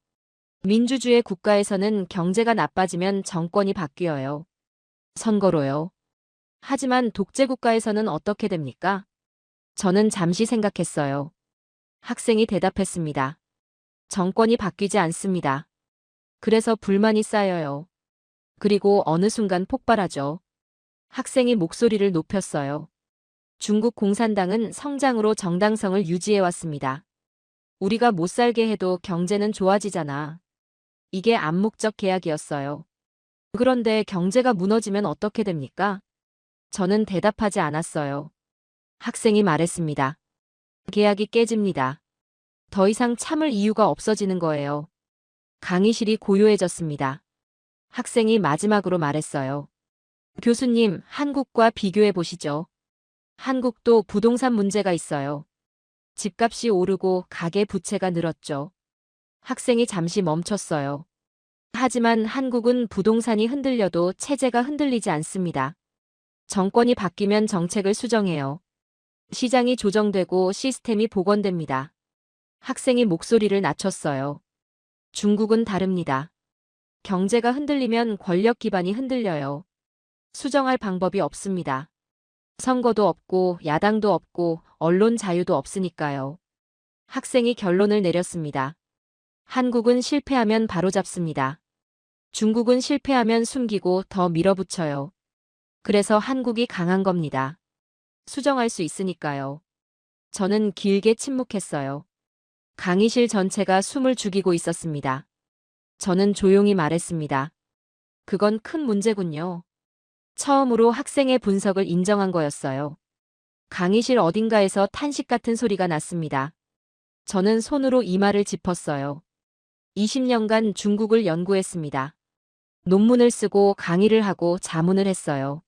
민주주의 국가에서는 경제가 나빠지면 정권이 바뀌어요. 선거로요. 하지만 독재 국가에서는 어떻게 됩니까? 저는 잠시 생각했어요. 학생이 대답했습니다. 정권이 바뀌지 않습니다. 그래서 불만이 쌓여요. 그리고 어느 순간 폭발하죠. 학생이 목소리를 높였어요. 중국 공산당은 성장으로 정당성을 유지해왔습니다. 우리가 못 살게 해도 경제는 좋아지잖아. 이게 암묵적 계약이었어요. 그런데 경제가 무너지면 어떻게 됩니까? 저는 대답하지 않았어요. 학생이 말했습니다. 계약이 깨집니다. 더 이상 참을 이유가 없어지는 거예요. 강의실이 고요해졌습니다. 학생이 마지막으로 말했어요. 교수님, 한국과 비교해 보시죠. 한국도 부동산 문제가 있어요. 집값이 오르고 가계 부채가 늘었죠. 학생이 잠시 멈췄어요. 하지만 한국은 부동산이 흔들려도 체제가 흔들리지 않습니다. 정권이 바뀌면 정책을 수정해요. 시장이 조정되고 시스템이 복원됩니다. 학생이 목소리를 낮췄어요. 중국은 다릅니다. 경제가 흔들리면 권력 기반이 흔들려요. 수정할 방법이 없습니다. 선거도 없고 야당도 없고 언론 자유도 없으니까요. 학생이 결론을 내렸습니다. 한국은 실패하면 바로잡습니다. 중국은 실패하면 숨기고 더 밀어붙여요. 그래서 한국이 강한 겁니다. 수정할 수 있으니까요. 저는 길게 침묵했어요. 강의실 전체가 숨을 죽이고 있었습니다. 저는 조용히 말했습니다. 그건 큰 문제군요. 처음으로 학생의 분석을 인정한 거였어요. 강의실 어딘가에서 탄식 같은 소리가 났습니다. 저는 손으로 이마를 짚었어요. 20년간 중국을 연구했습니다. 논문을 쓰고 강의를 하고 자문을 했어요.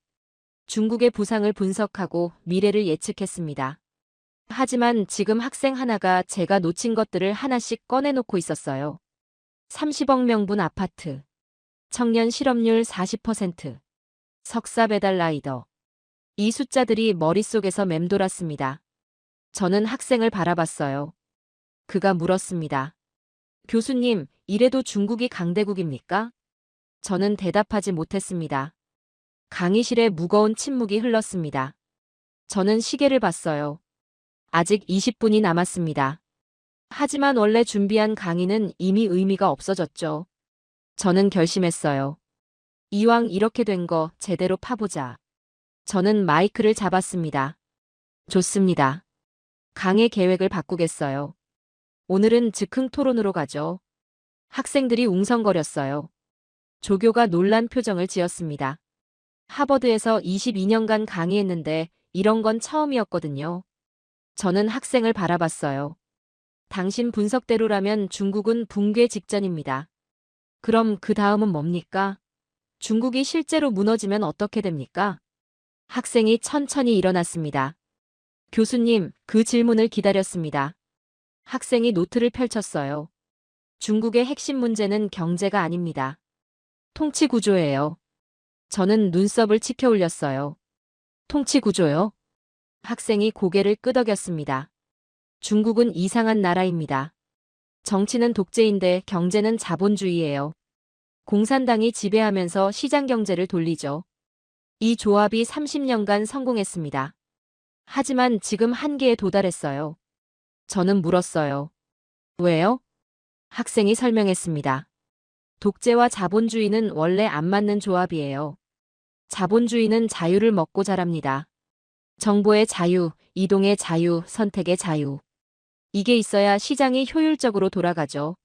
중국의 부상을 분석하고 미래를 예측했습니다. 하지만 지금 학생 하나가 제가 놓친 것들을 하나씩 꺼내놓고 있었어요. 30억 명분 아파트, 청년 실업률 40%, 석사 배달 라이더. 이 숫자들이 머릿속에서 맴돌았습니다. 저는 학생을 바라봤어요. 그가 물었습니다. 교수님, 이래도 중국이 강대국입니까? 저는 대답하지 못했습니다. 강의실에 무거운 침묵이 흘렀습니다. 저는 시계를 봤어요. 아직 20분이 남았습니다. 하지만 원래 준비한 강의는 이미 의미가 없어졌죠. 저는 결심했어요. 이왕 이렇게 된 거 제대로 파보자. 저는 마이크를 잡았습니다. 좋습니다. 강의 계획을 바꾸겠어요. 오늘은 즉흥 토론으로 가죠. 학생들이 웅성거렸어요. 조교가 놀란 표정을 지었습니다. 하버드에서 22년간 강의했는데 이런 건 처음이었거든요. 저는 학생을 바라봤어요. 당신 분석대로라면 중국은 붕괴 직전입니다. 그럼 그 다음은 뭡니까? 중국이 실제로 무너지면 어떻게 됩니까? 학생이 천천히 일어났습니다. 교수님, 그 질문을 기다렸습니다. 학생이 노트를 펼쳤어요. 중국의 핵심 문제는 경제가 아닙니다. 통치 구조예요. 저는 눈썹을 치켜 올렸어요. 통치 구조요? 학생이 고개를 끄덕였습니다. 중국은 이상한 나라입니다. 정치는 독재인데 경제는 자본주의예요. 공산당이 지배하면서 시장 경제를 돌리죠. 이 조합이 30년간 성공했습니다. 하지만 지금 한계에 도달했어요. 저는 물었어요. 왜요? 학생이 설명했습니다. 독재와 자본주의는 원래 안 맞는 조합이에요. 자본주의는 자유를 먹고 자랍니다. 정보의 자유, 이동의 자유, 선택의 자유. 이게 있어야 시장이 효율적으로 돌아가죠.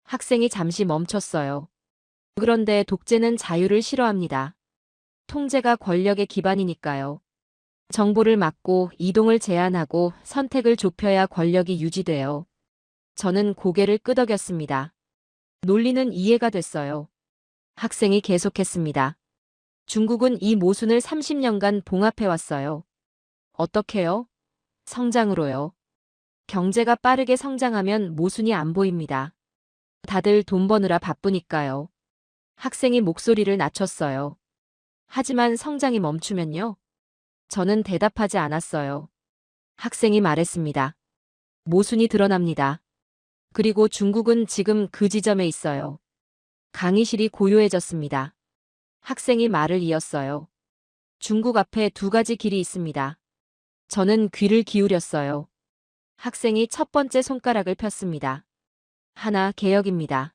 학생이 잠시 멈췄어요. 그런데 독재는 자유를 싫어합니다. 통제가 권력의 기반이니까요. 정보를 막고 이동을 제한하고 선택을 좁혀야 권력이 유지돼요. 저는 고개를 끄덕였습니다. 논리는 이해가 됐어요. 학생이 계속했습니다. 중국은 이 모순을 30년간 봉합해왔어요. 어떻게요? 성장으로요. 경제가 빠르게 성장하면 모순이 안 보입니다. 다들 돈 버느라 바쁘니까요. 학생이 목소리를 낮췄어요. 하지만 성장이 멈추면요? 저는 대답하지 않았어요. 학생이 말했습니다. 모순이 드러납니다. 그리고 중국은 지금 그 지점에 있어요. 강의실이 고요해졌습니다. 학생이 말을 이었어요. 중국 앞에 두 가지 길이 있습니다. 저는 귀를 기울였어요. 학생이 첫 번째 손가락을 폈습니다. 하나, 개혁입니다.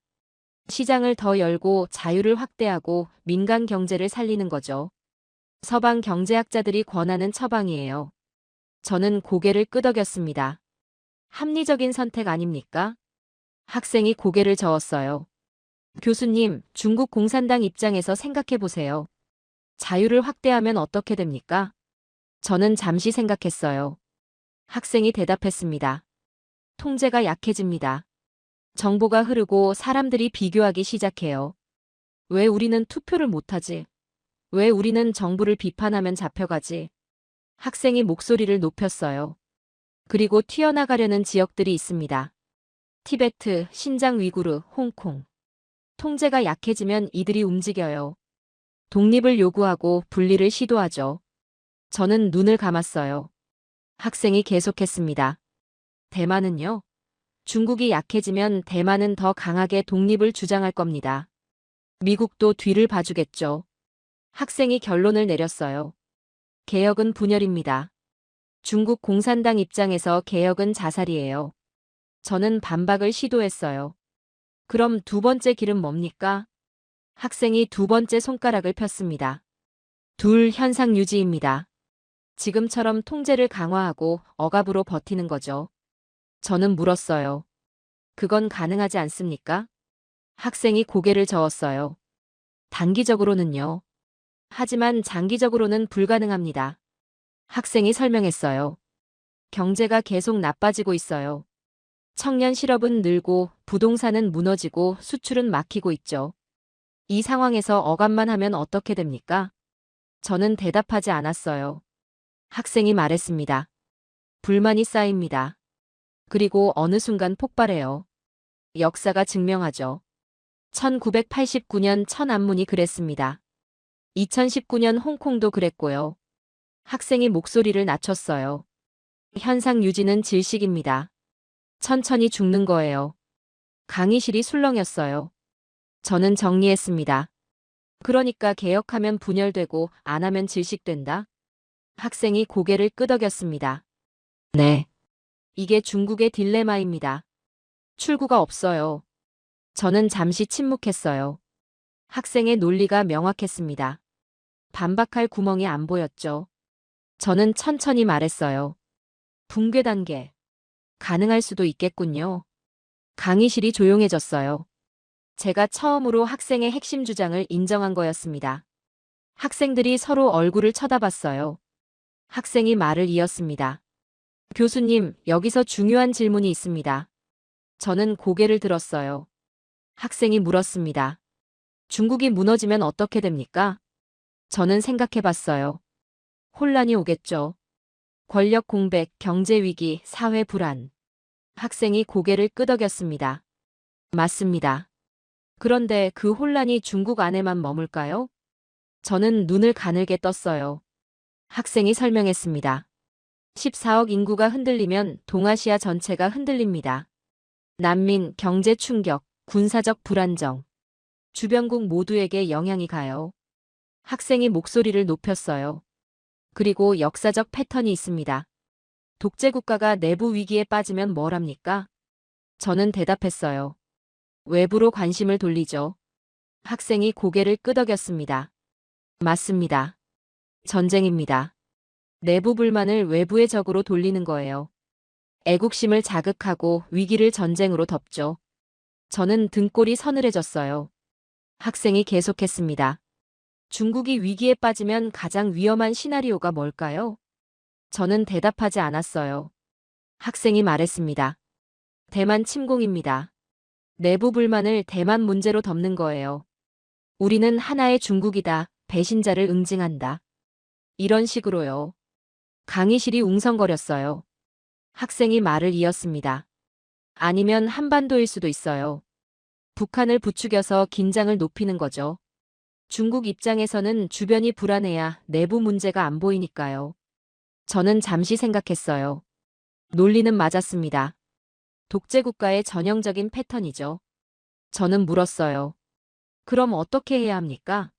시장을 더 열고 자유를 확대하고 민간 경제를 살리는 거죠. 서방 경제학자들이 권하는 처방이에요. 저는 고개를 끄덕였습니다. 합리적인 선택 아닙니까? 학생이 고개를 저었어요. 교수님, 중국 공산당 입장에서 생각해 보세요. 자유를 확대하면 어떻게 됩니까? 저는 잠시 생각했어요. 학생이 대답했습니다. 통제가 약해집니다. 정보가 흐르고 사람들이 비교하기 시작해요. 왜 우리는 투표를 못하지? 왜 우리는 정부를 비판하면 잡혀가지? 학생이 목소리를 높였어요. 그리고 튀어나가려는 지역들이 있습니다. 티베트, 신장 위구르, 홍콩. 통제가 약해지면 이들이 움직여요. 독립을 요구하고 분리를 시도하죠. 저는 눈을 감았어요. 학생이 계속했습니다. 대만은요? 중국이 약해지면 대만은 더 강하게 독립을 주장할 겁니다. 미국도 뒤를 봐주겠죠. 학생이 결론을 내렸어요. 개혁은 분열입니다. 중국 공산당 입장에서 개혁은 자살이에요. 저는 반박을 시도했어요. 그럼 두 번째 길은 뭡니까? 학생이 두 번째 손가락을 폈습니다. 둘, 현상 유지입니다. 지금처럼 통제를 강화하고 억압으로 버티는 거죠. 저는 물었어요. 그건 가능하지 않습니까? 학생이 고개를 저었어요. 단기적으로는요. 하지만 장기적으로는 불가능합니다. 학생이 설명했어요. 경제가 계속 나빠지고 있어요. 청년 실업은 늘고 부동산은 무너지고 수출은 막히고 있죠. 이 상황에서 억압만 하면 어떻게 됩니까? 저는 대답하지 않았어요. 학생이 말했습니다. 불만이 쌓입니다. 그리고 어느 순간 폭발해요. 역사가 증명하죠. 1989년 천안문이 그랬습니다. 2019년 홍콩도 그랬고요. 학생이 목소리를 낮췄어요. 현상 유지는 질식입니다. 천천히 죽는 거예요. 강의실이 술렁였어요. 저는 정리했습니다. 그러니까 개혁하면 분열되고 안 하면 질식된다? 학생이 고개를 끄덕였습니다. 네. 이게 중국의 딜레마입니다. 출구가 없어요. 저는 잠시 침묵했어요. 학생의 논리가 명확했습니다. 반박할 구멍이 안 보였죠. 저는 천천히 말했어요. 붕괴 단계. 가능할 수도 있겠군요. 강의실이 조용해졌어요. 제가 처음으로 학생의 핵심 주장을 인정한 거였습니다. 학생들이 서로 얼굴을 쳐다봤어요. 학생이 말을 이었습니다. 교수님, 여기서 중요한 질문이 있습니다. 저는 고개를 들었어요. 학생이 물었습니다. 중국이 무너지면 어떻게 됩니까? 저는 생각해봤어요. 혼란이 오겠죠. 권력 공백, 경제 위기, 사회 불안. 학생이 고개를 끄덕였습니다. 맞습니다. 그런데 그 혼란이 중국 안에만 머물까요? 저는 눈을 가늘게 떴어요. 학생이 설명했습니다. 14억 인구가 흔들리면 동아시아 전체가 흔들립니다. 난민, 경제 충격, 군사적 불안정. 주변국 모두에게 영향이 가요. 학생이 목소리를 높였어요. 그리고 역사적 패턴이 있습니다. 독재 국가가 내부 위기에 빠지면 뭘 합니까? 저는 대답했어요. 외부로 관심을 돌리죠. 학생이 고개를 끄덕였습니다. 맞습니다. 전쟁입니다. 내부 불만을 외부의 적으로 돌리는 거예요. 애국심을 자극하고 위기를 전쟁으로 덮죠. 저는 등골이 서늘해졌어요. 학생이 계속했습니다. 중국이 위기에 빠지면 가장 위험한 시나리오가 뭘까요? 저는 대답하지 않았어요. 학생이 말했습니다. 대만 침공입니다. 내부 불만을 대만 문제로 덮는 거예요. 우리는 하나의 중국이다. 배신자를 응징한다. 이런 식으로요. 강의실이 웅성거렸어요. 학생이 말을 이었습니다. 아니면 한반도일 수도 있어요. 북한을 부추겨서 긴장을 높이는 거죠. 중국 입장에서는 주변이 불안해야 내부 문제가 안 보이니까요. 저는 잠시 생각했어요. 논리는 맞았습니다. 독재국가의 전형적인 패턴이죠. 저는 물었어요. 그럼 어떻게 해야 합니까?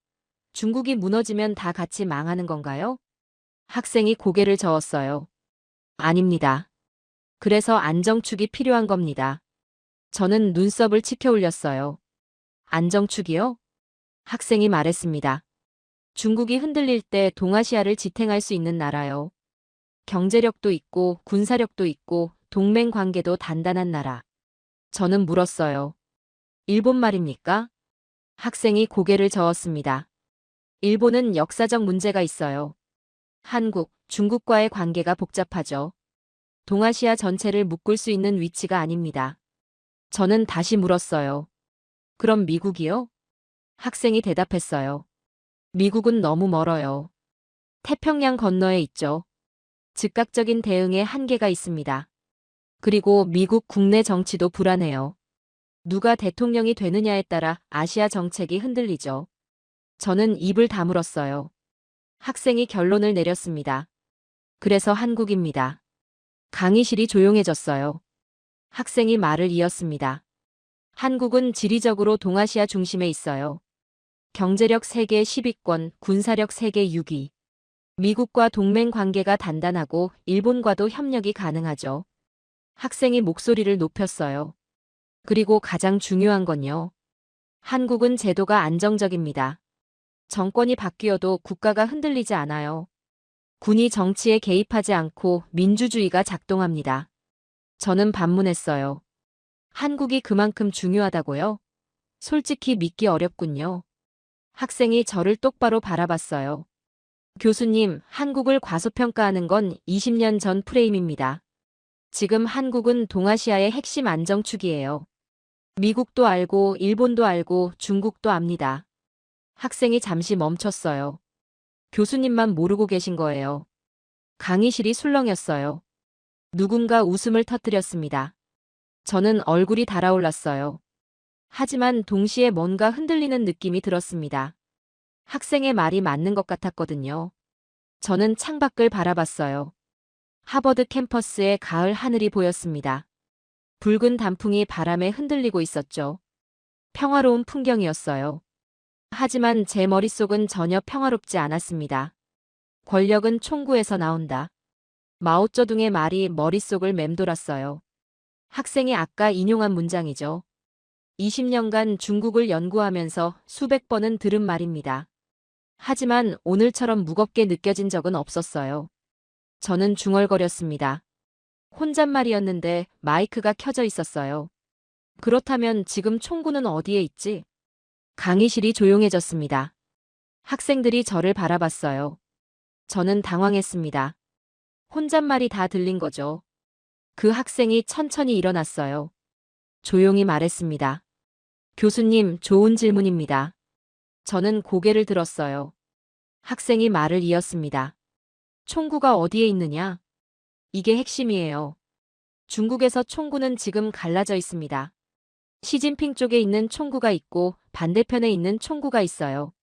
중국이 무너지면 다 같이 망하는 건가요? 학생이 고개를 저었어요. 아닙니다. 그래서 안정축이 필요한 겁니다. 저는 눈썹을 치켜 올렸어요. 안정축이요? 학생이 말했습니다. 중국이 흔들릴 때 동아시아를 지탱할 수 있는 나라요. 경제력도 있고 군사력도 있고 동맹 관계도 단단한 나라. 저는 물었어요. 일본 말입니까? 학생이 고개를 저었습니다. 일본은 역사적 문제가 있어요. 한국, 중국과의 관계가 복잡하죠. 동아시아 전체를 묶을 수 있는 위치가 아닙니다. 저는 다시 물었어요. 그럼 미국이요? 학생이 대답했어요. 미국은 너무 멀어요. 태평양 건너에 있죠. 즉각적인 대응에 한계가 있습니다. 그리고 미국 국내 정치도 불안해요. 누가 대통령이 되느냐에 따라 아시아 정책이 흔들리죠. 저는 입을 다물었어요. 학생이 결론을 내렸습니다. 그래서 한국입니다. 강의실이 조용해졌어요. 학생이 말을 이었습니다. 한국은 지리적으로 동아시아 중심에 있어요. 경제력 세계 10위권, 군사력 세계 6위. 미국과 동맹 관계가 단단하고 일본과도 협력이 가능하죠. 학생이 목소리를 높였어요. 그리고 가장 중요한 건요. 한국은 제도가 안정적입니다. 정권이 바뀌어도 국가가 흔들리지 않아요. 군이 정치에 개입하지 않고 민주주의가 작동합니다. 저는 반문했어요. 한국이 그만큼 중요하다고요? 솔직히 믿기 어렵군요. 학생이 저를 똑바로 바라봤어요. 교수님, 한국을 과소평가하는 건 20년 전 프레임입니다. 지금 한국은 동아시아의 핵심 안정축이에요. 미국도 알고 일본도 알고 중국도 압니다. 학생이 잠시 멈췄어요. 교수님만 모르고 계신 거예요. 강의실이 술렁였어요. 누군가 웃음을 터뜨렸습니다. 저는 얼굴이 달아올랐어요. 하지만 동시에 뭔가 흔들리는 느낌이 들었습니다. 학생의 말이 맞는 것 같았거든요. 저는 창밖을 바라봤어요. 하버드 캠퍼스의 가을 하늘이 보였습니다. 붉은 단풍이 바람에 흔들리고 있었죠. 평화로운 풍경이었어요. 하지만 제 머릿속은 전혀 평화롭지 않았습니다. 권력은 총구에서 나온다. 마오쩌둥의 말이 머릿속을 맴돌았어요. 학생이 아까 인용한 문장이죠. 20년간 중국을 연구하면서 수백 번은 들은 말입니다. 하지만 오늘처럼 무겁게 느껴진 적은 없었어요. 저는 중얼거렸습니다. 혼잣말이었는데 마이크가 켜져 있었어요. 그렇다면 지금 총구는 어디에 있지? 강의실이 조용해졌습니다. 학생들이 저를 바라봤어요. 저는 당황했습니다. 혼잣말이 다 들린 거죠. 그 학생이 천천히 일어났어요. 조용히 말했습니다. 교수님, 좋은 질문입니다. 저는 고개를 들었어요. 학생이 말을 이었습니다. 총구가 어디에 있느냐? 이게 핵심이에요. 중국에서 총구는 지금 갈라져 있습니다. 시진핑 쪽에 있는 총구가 있고 반대편에 있는 총구가 있어요.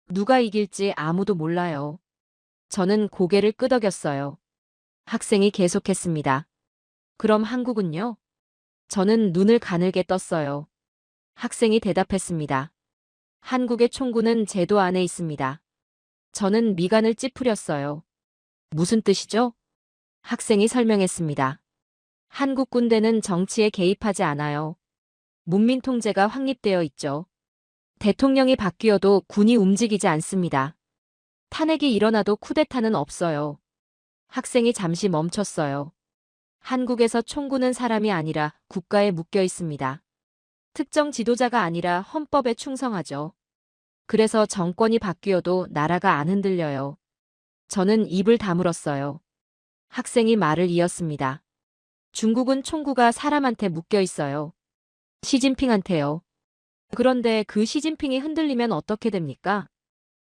누가 이길지 아무도 몰라요. 저는 고개를 끄덕였어요. 학생이 계속했습니다. 그럼 한국은요? 저는 눈을 가늘게 떴어요. 학생이 대답했습니다. 한국의 총구는 제도 안에 있습니다. 저는 미간을 찌푸렸어요. 무슨 뜻이죠? 학생이 설명했습니다. 한국 군대는 정치에 개입하지 않아요. 문민 통제가 확립되어 있죠. 대통령이 바뀌어도 군이 움직이지 않습니다. 탄핵이 일어나도 쿠데타는 없어요. 학생이 잠시 멈췄어요. 한국에서 총구는 사람이 아니라 국가에 묶여 있습니다. 특정 지도자가 아니라 헌법에 충성하죠. 그래서 정권이 바뀌어도 나라가 안 흔들려요. 저는 입을 다물었어요. 학생이 말을 이었습니다. 중국은 총구가 사람한테 묶여 있어요. 시진핑한테요. 그런데 그 시진핑이 흔들리면 어떻게 됩니까?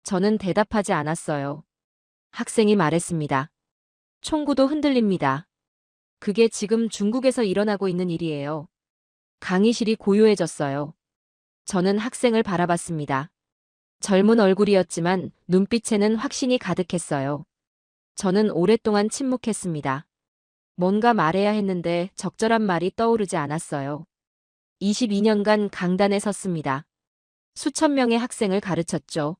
저는 대답하지 않았어요. 학생이 말했습니다. 총구도 흔들립니다. 그게 지금 중국에서 일어나고 있는 일이에요. 강의실이 고요해졌어요. 저는 학생을 바라봤습니다. 젊은 얼굴이었지만 눈빛에는 확신이 가득했어요. 저는 오랫동안 침묵했습니다. 뭔가 말해야 했는데 적절한 말이 떠오르지 않았어요. 22년간 강단에 섰습니다. 수천 명의 학생을 가르쳤죠.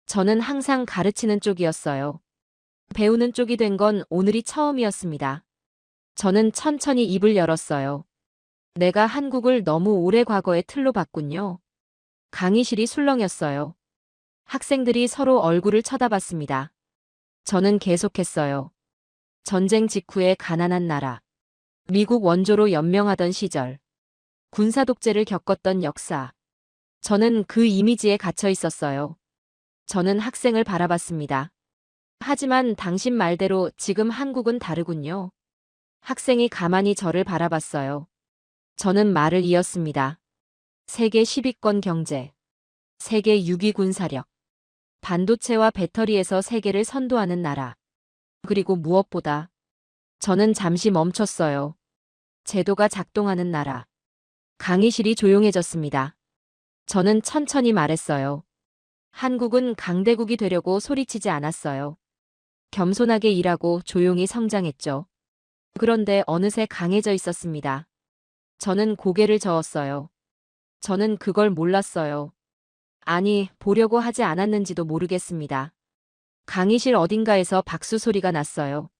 저는 항상 가르치는 쪽이었어요. 배우는 쪽이 된 건 오늘이 처음이었습니다. 저는 천천히 입을 열었어요. 내가 한국을 너무 오래 과거의 틀로 봤군요. 강의실이 술렁였어요. 학생들이 서로 얼굴을 쳐다봤습니다. 저는 계속했어요. 전쟁 직후의 가난한 나라. 미국 원조로 연명하던 시절. 군사 독재를 겪었던 역사. 저는 그 이미지에 갇혀 있었어요. 저는 학생을 바라봤습니다. 하지만 당신 말대로 지금 한국은 다르군요. 학생이 가만히 저를 바라봤어요. 저는 말을 이었습니다. 세계 10위권 경제. 세계 6위 군사력. 반도체와 배터리에서 세계를 선도하는 나라. 그리고 무엇보다 저는 잠시 멈췄어요. 제도가 작동하는 나라. 강의실이 조용해졌습니다. 저는 천천히 말했어요. 한국은 강대국이 되려고 소리치지 않았어요. 겸손하게 일하고 조용히 성장했죠. 그런데 어느새 강해져 있었습니다. 저는 고개를 저었어요. 저는 그걸 몰랐어요. 아니, 보려고 하지 않았는지도 모르겠습니다. 강의실 어딘가에서 박수 소리가 났어요.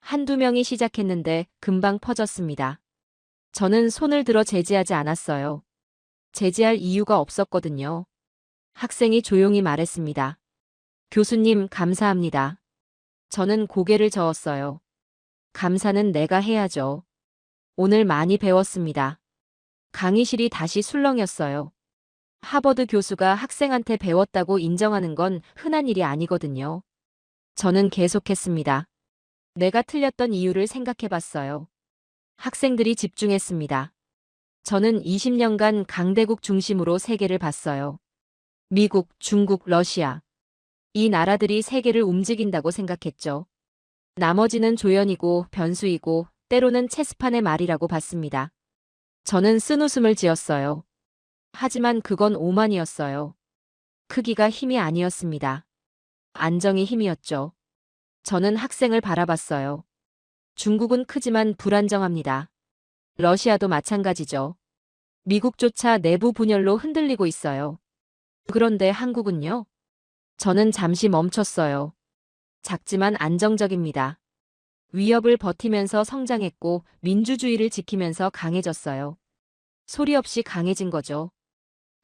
한두 명이 시작했는데 금방 퍼졌습니다. 저는 손을 들어 제지하지 않았어요. 제지할 이유가 없었거든요. 학생이 조용히 말했습니다. 교수님, 감사합니다. 저는 고개를 저었어요. 감사는 내가 해야죠. 오늘 많이 배웠습니다. 강의실이 다시 술렁였어요. 하버드 교수가 학생한테 배웠다고 인정하는 건 흔한 일이 아니거든요. 저는 계속했습니다. 내가 틀렸던 이유를 생각해봤어요. 학생들이 집중했습니다. 저는 20년간 강대국 중심으로 세계를 봤어요. 미국, 중국, 러시아. 이 나라들이 세계를 움직인다고 생각했죠. 나머지는 조연이고 변수이고 때로는 체스판의 말이라고 봤습니다. 저는 쓴웃음을 지었어요. 하지만 그건 오만이었어요. 크기가 힘이 아니었습니다. 안정이 힘이었죠. 저는 학생을 바라봤어요. 중국은 크지만 불안정합니다. 러시아도 마찬가지죠. 미국조차 내부 분열로 흔들리고 있어요. 그런데 한국은요? 저는 잠시 멈췄어요. 작지만 안정적입니다. 위협을 버티면서 성장했고 민주주의를 지키면서 강해졌어요. 소리 없이 강해진 거죠.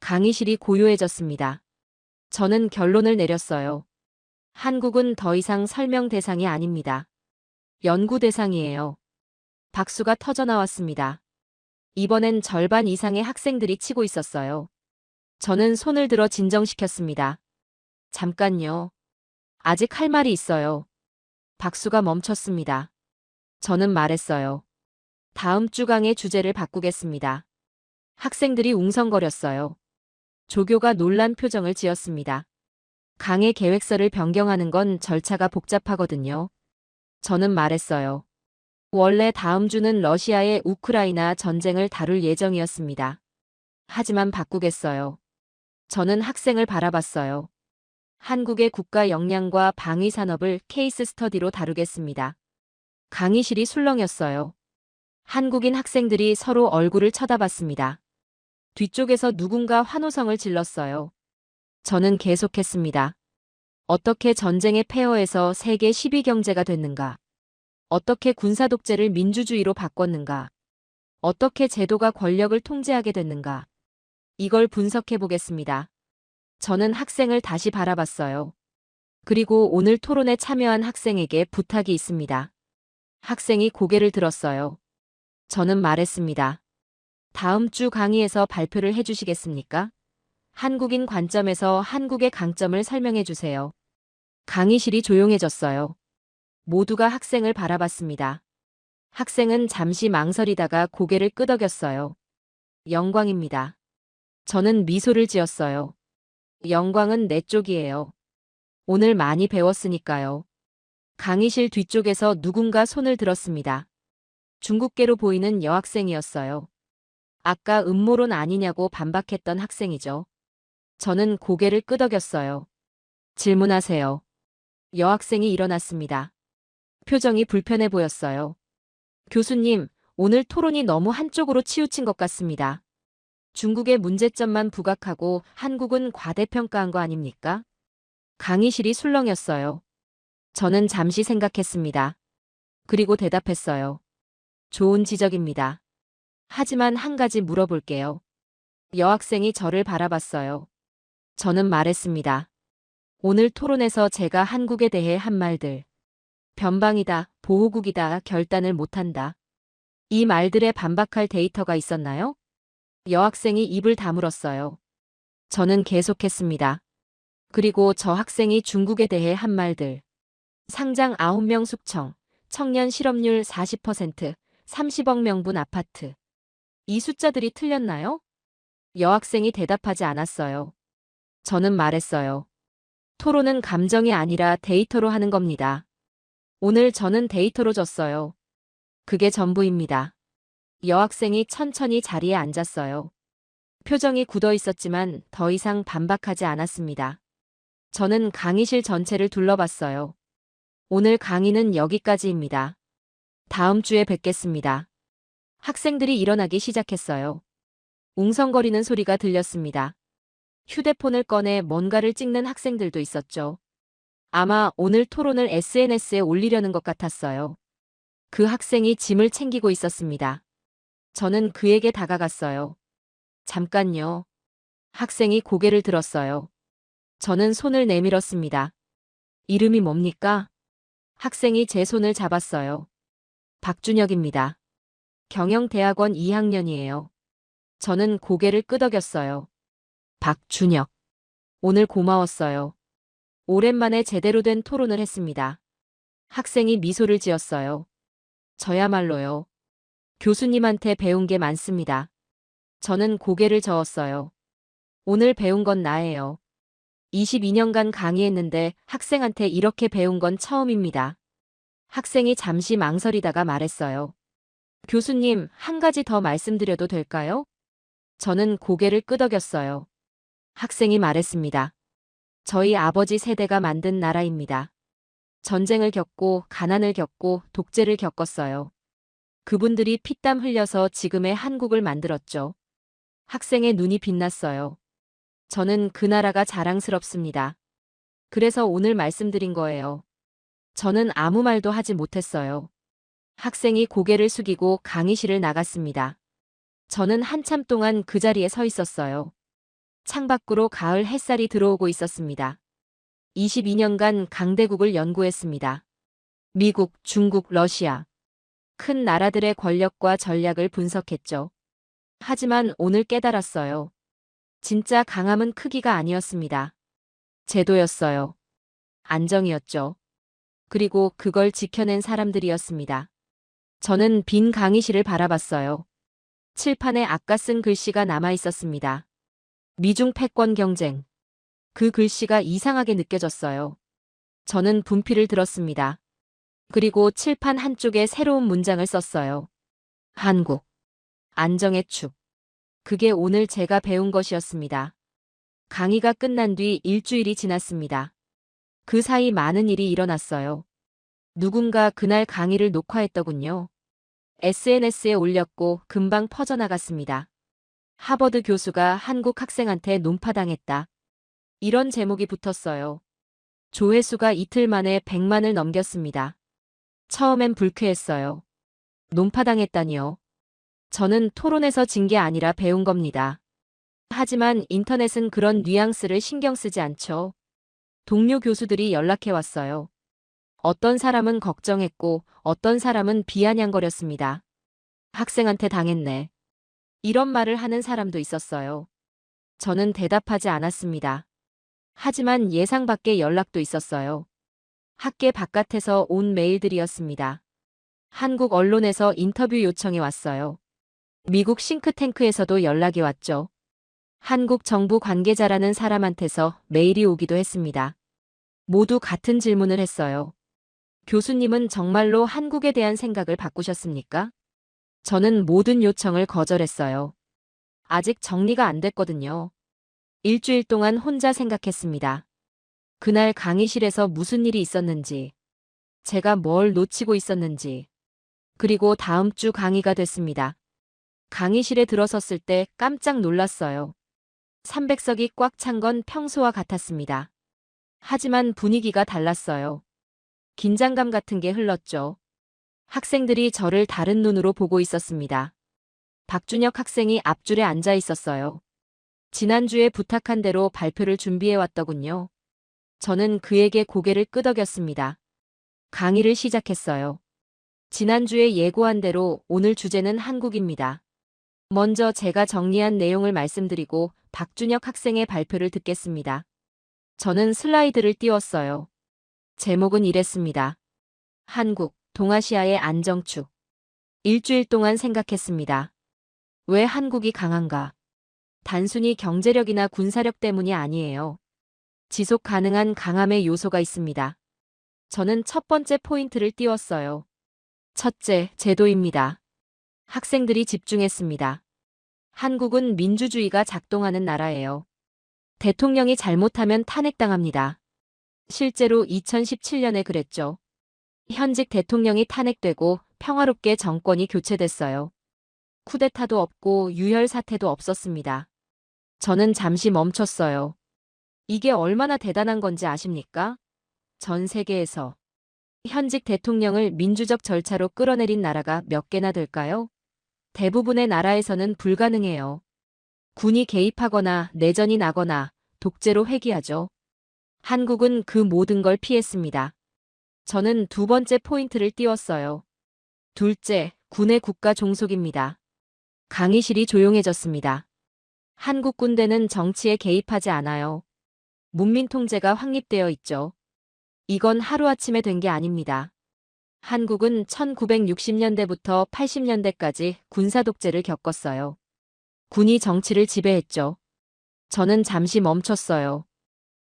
강의실이 고요해졌습니다. 저는 결론을 내렸어요. 한국은 더 이상 설명 대상이 아닙니다. 연구 대상이에요. 박수가 터져나왔습니다. 이번엔 절반 이상의 학생들이 치고 있었어요. 저는 손을 들어 진정시켰습니다. 잠깐요. 아직 할 말이 있어요. 박수가 멈췄습니다. 저는 말했어요. 다음 주 강의 주제를 바꾸겠습니다. 학생들이 웅성거렸어요. 조교가 놀란 표정을 지었습니다. 강의 계획서를 변경하는 건 절차가 복잡하거든요. 저는 말했어요. 원래 다음 주는 러시아의 우크라이나 전쟁을 다룰 예정이었습니다. 하지만 바꾸겠어요. 저는 학생을 바라봤어요. 한국의 국가 역량과 방위 산업을 케이스 스터디로 다루겠습니다. 강의실이 술렁였어요. 한국인 학생들이 서로 얼굴을 쳐다봤습니다. 뒤쪽에서 누군가 환호성을 질렀어요. 저는 계속했습니다. 어떻게 전쟁의 폐허에서 세계 10위 경제가 됐는가? 어떻게 군사 독재를 민주주의로 바꿨는가? 어떻게 제도가 권력을 통제하게 됐는가? 이걸 분석해 보겠습니다. 저는 학생을 다시 바라봤어요. 그리고 오늘 토론에 참여한 학생에게 부탁이 있습니다. 학생이 고개를 들었어요. 저는 말했습니다. 다음 주 강의에서 발표를 해주시겠습니까? 한국인 관점에서 한국의 강점을 설명해 주세요. 강의실이 조용해졌어요. 모두가 학생을 바라봤습니다. 학생은 잠시 망설이다가 고개를 끄덕였어요. 영광입니다. 저는 미소를 지었어요. 영광은 내 쪽이에요. 오늘 많이 배웠으니까요. 강의실 뒤쪽에서 누군가 손을 들었습니다. 중국계로 보이는 여학생이었어요. 아까 음모론 아니냐고 반박했던 학생이죠. 저는 고개를 끄덕였어요. 질문하세요. 여학생이 일어났습니다. 표정이 불편해 보였어요. 교수님, 오늘 토론이 너무 한쪽으로 치우친 것 같습니다. 중국의 문제점만 부각하고 한국은 과대평가한 거 아닙니까? 강의실이 술렁였어요. 저는 잠시 생각했습니다. 그리고 대답했어요. 좋은 지적입니다. 하지만 한 가지 물어볼게요. 여학생이 저를 바라봤어요. 저는 말했습니다. 오늘 토론에서 제가 한국에 대해 한 말들. 변방이다, 보호국이다, 결단을 못한다. 이 말들에 반박할 데이터가 있었나요? 여학생이 입을 다물었어요. 저는 계속했습니다. 그리고 저 학생이 중국에 대해 한 말들. 상장 9명 숙청, 청년 실업률 40%, 30억 명분 아파트. 이 숫자들이 틀렸나요? 여학생이 대답하지 않았어요. 저는 말했어요. 토론은 감정이 아니라 데이터로 하는 겁니다. 오늘 저는 데이터로 졌어요. 그게 전부입니다. 여학생이 천천히 자리에 앉았어요. 표정이 굳어 있었지만 더 이상 반박하지 않았습니다. 저는 강의실 전체를 둘러봤어요. 오늘 강의는 여기까지입니다. 다음 주에 뵙겠습니다. 학생들이 일어나기 시작했어요. 웅성거리는 소리가 들렸습니다. 휴대폰을 꺼내 뭔가를 찍는 학생들도 있었죠. 아마 오늘 토론을 SNS에 올리려는 것 같았어요. 그 학생이 짐을 챙기고 있었습니다. 저는 그에게 다가갔어요. 잠깐요. 학생이 고개를 들었어요. 저는 손을 내밀었습니다. 이름이 뭡니까? 학생이 제 손을 잡았어요. 박준혁입니다. 경영대학원 2학년이에요. 저는 고개를 끄덕였어요. 박준혁. 오늘 고마웠어요. 오랜만에 제대로 된 토론을 했습니다. 학생이 미소를 지었어요. 저야말로요. 교수님한테 배운 게 많습니다. 저는 고개를 저었어요. 오늘 배운 건 나예요. 22년간 강의했는데 학생한테 이렇게 배운 건 처음입니다. 학생이 잠시 망설이다가 말했어요. 교수님, 한 가지 더 말씀드려도 될까요? 저는 고개를 끄덕였어요. 학생이 말했습니다. 저희 아버지 세대가 만든 나라입니다. 전쟁을 겪고 가난을 겪고 독재를 겪었어요. 그분들이 피땀 흘려서 지금의 한국을 만들었죠. 학생의 눈이 빛났어요. 저는 그 나라가 자랑스럽습니다. 그래서 오늘 말씀드린 거예요. 저는 아무 말도 하지 못했어요. 학생이 고개를 숙이고 강의실을 나갔습니다. 저는 한참 동안 그 자리에 서 있었어요. 창밖으로 가을 햇살이 들어오고 있었습니다. 22년간 강대국을 연구했습니다. 미국, 중국, 러시아. 큰 나라들의 권력과 전략을 분석했죠. 하지만 오늘 깨달았어요. 진짜 강함은 크기가 아니었습니다. 제도였어요. 안정이었죠. 그리고 그걸 지켜낸 사람들이었습니다. 저는 빈 강의실을 바라봤어요. 칠판에 아까 쓴 글씨가 남아 있었습니다. 미중 패권 경쟁. 그 글씨가 이상하게 느껴졌어요. 저는 분필을 들었습니다. 그리고 칠판 한쪽에 새로운 문장을 썼어요. 한국. 안정의 축. 그게 오늘 제가 배운 것이었습니다. 강의가 끝난 뒤 일주일이 지났습니다. 그 사이 많은 일이 일어났어요. 누군가 그날 강의를 녹화했더군요. SNS에 올렸고 금방 퍼져나갔습니다. 하버드 교수가 한국 학생한테 논파당했다. 이런 제목이 붙었어요. 조회수가 이틀 만에 100만을 넘겼습니다. 처음엔 불쾌했어요. 논파당했다니요. 저는 토론에서 진 게 아니라 배운 겁니다. 하지만 인터넷은 그런 뉘앙스를 신경 쓰지 않죠. 동료 교수들이 연락해 왔어요. 어떤 사람은 걱정했고 어떤 사람은 비아냥거렸습니다. 학생한테 당했네. 이런 말을 하는 사람도 있었어요. 저는 대답하지 않았습니다. 하지만 예상 밖의 연락도 있었어요. 학계 바깥에서 온 메일들이었습니다. 한국 언론에서 인터뷰 요청이 왔어요. 미국 싱크탱크에서도 연락이 왔죠. 한국 정부 관계자라는 사람한테서 메일이 오기도 했습니다. 모두 같은 질문을 했어요. 교수님은 정말로 한국에 대한 생각을 바꾸셨습니까? 저는 모든 요청을 거절했어요. 아직 정리가 안 됐거든요. 일주일 동안 혼자 생각했습니다. 그날 강의실에서 무슨 일이 있었는지, 제가 뭘 놓치고 있었는지. 그리고 다음 주 강의가 됐습니다. 강의실에 들어섰을 때 깜짝 놀랐어요. 300석이 꽉 찬 건 평소와 같았습니다. 하지만 분위기가 달랐어요. 긴장감 같은 게 흘렀죠. 학생들이 저를 다른 눈으로 보고 있었습니다. 박준혁 학생이 앞줄에 앉아 있었어요. 지난주에 부탁한 대로 발표를 준비해 왔더군요. 저는 그에게 고개를 끄덕였습니다. 강의를 시작했어요. 지난주에 예고한 대로 오늘 주제는 한국입니다. 먼저 제가 정리한 내용을 말씀드리고 박준혁 학생의 발표를 듣겠습니다. 저는 슬라이드를 띄웠어요. 제목은 이랬습니다. 한국, 동아시아의 안정축. 일주일 동안 생각했습니다. 왜 한국이 강한가? 단순히 경제력이나 군사력 때문이 아니에요. 지속 가능한 강함의 요소가 있습니다. 저는 첫 번째 포인트를 띄웠어요. 첫째, 제도입니다. 학생들이 집중했습니다. 한국은 민주주의가 작동하는 나라예요. 대통령이 잘못하면 탄핵당합니다. 실제로 2017년에 그랬죠. 현직 대통령이 탄핵되고 평화롭게 정권이 교체됐어요. 쿠데타도 없고 유혈 사태도 없었습니다. 저는 잠시 멈췄어요. 이게 얼마나 대단한 건지 아십니까? 전 세계에서 현직 대통령을 민주적 절차로 끌어내린 나라가 몇 개나 될까요? 대부분의 나라에서는 불가능해요. 군이 개입하거나 내전이 나거나 독재로 회귀하죠. 한국은 그 모든 걸 피했습니다. 저는 두 번째 포인트를 띄웠어요. 둘째, 군의 국가 종속입니다. 강의실이 조용해졌습니다. 한국 군대는 정치에 개입하지 않아요. 문민 통제가 확립되어 있죠. 이건 하루아침에 된 게 아닙니다. 한국은 1960년대부터 80년대까지 군사 독재를 겪었어요. 군이 정치를 지배했죠. 저는 잠시 멈췄어요.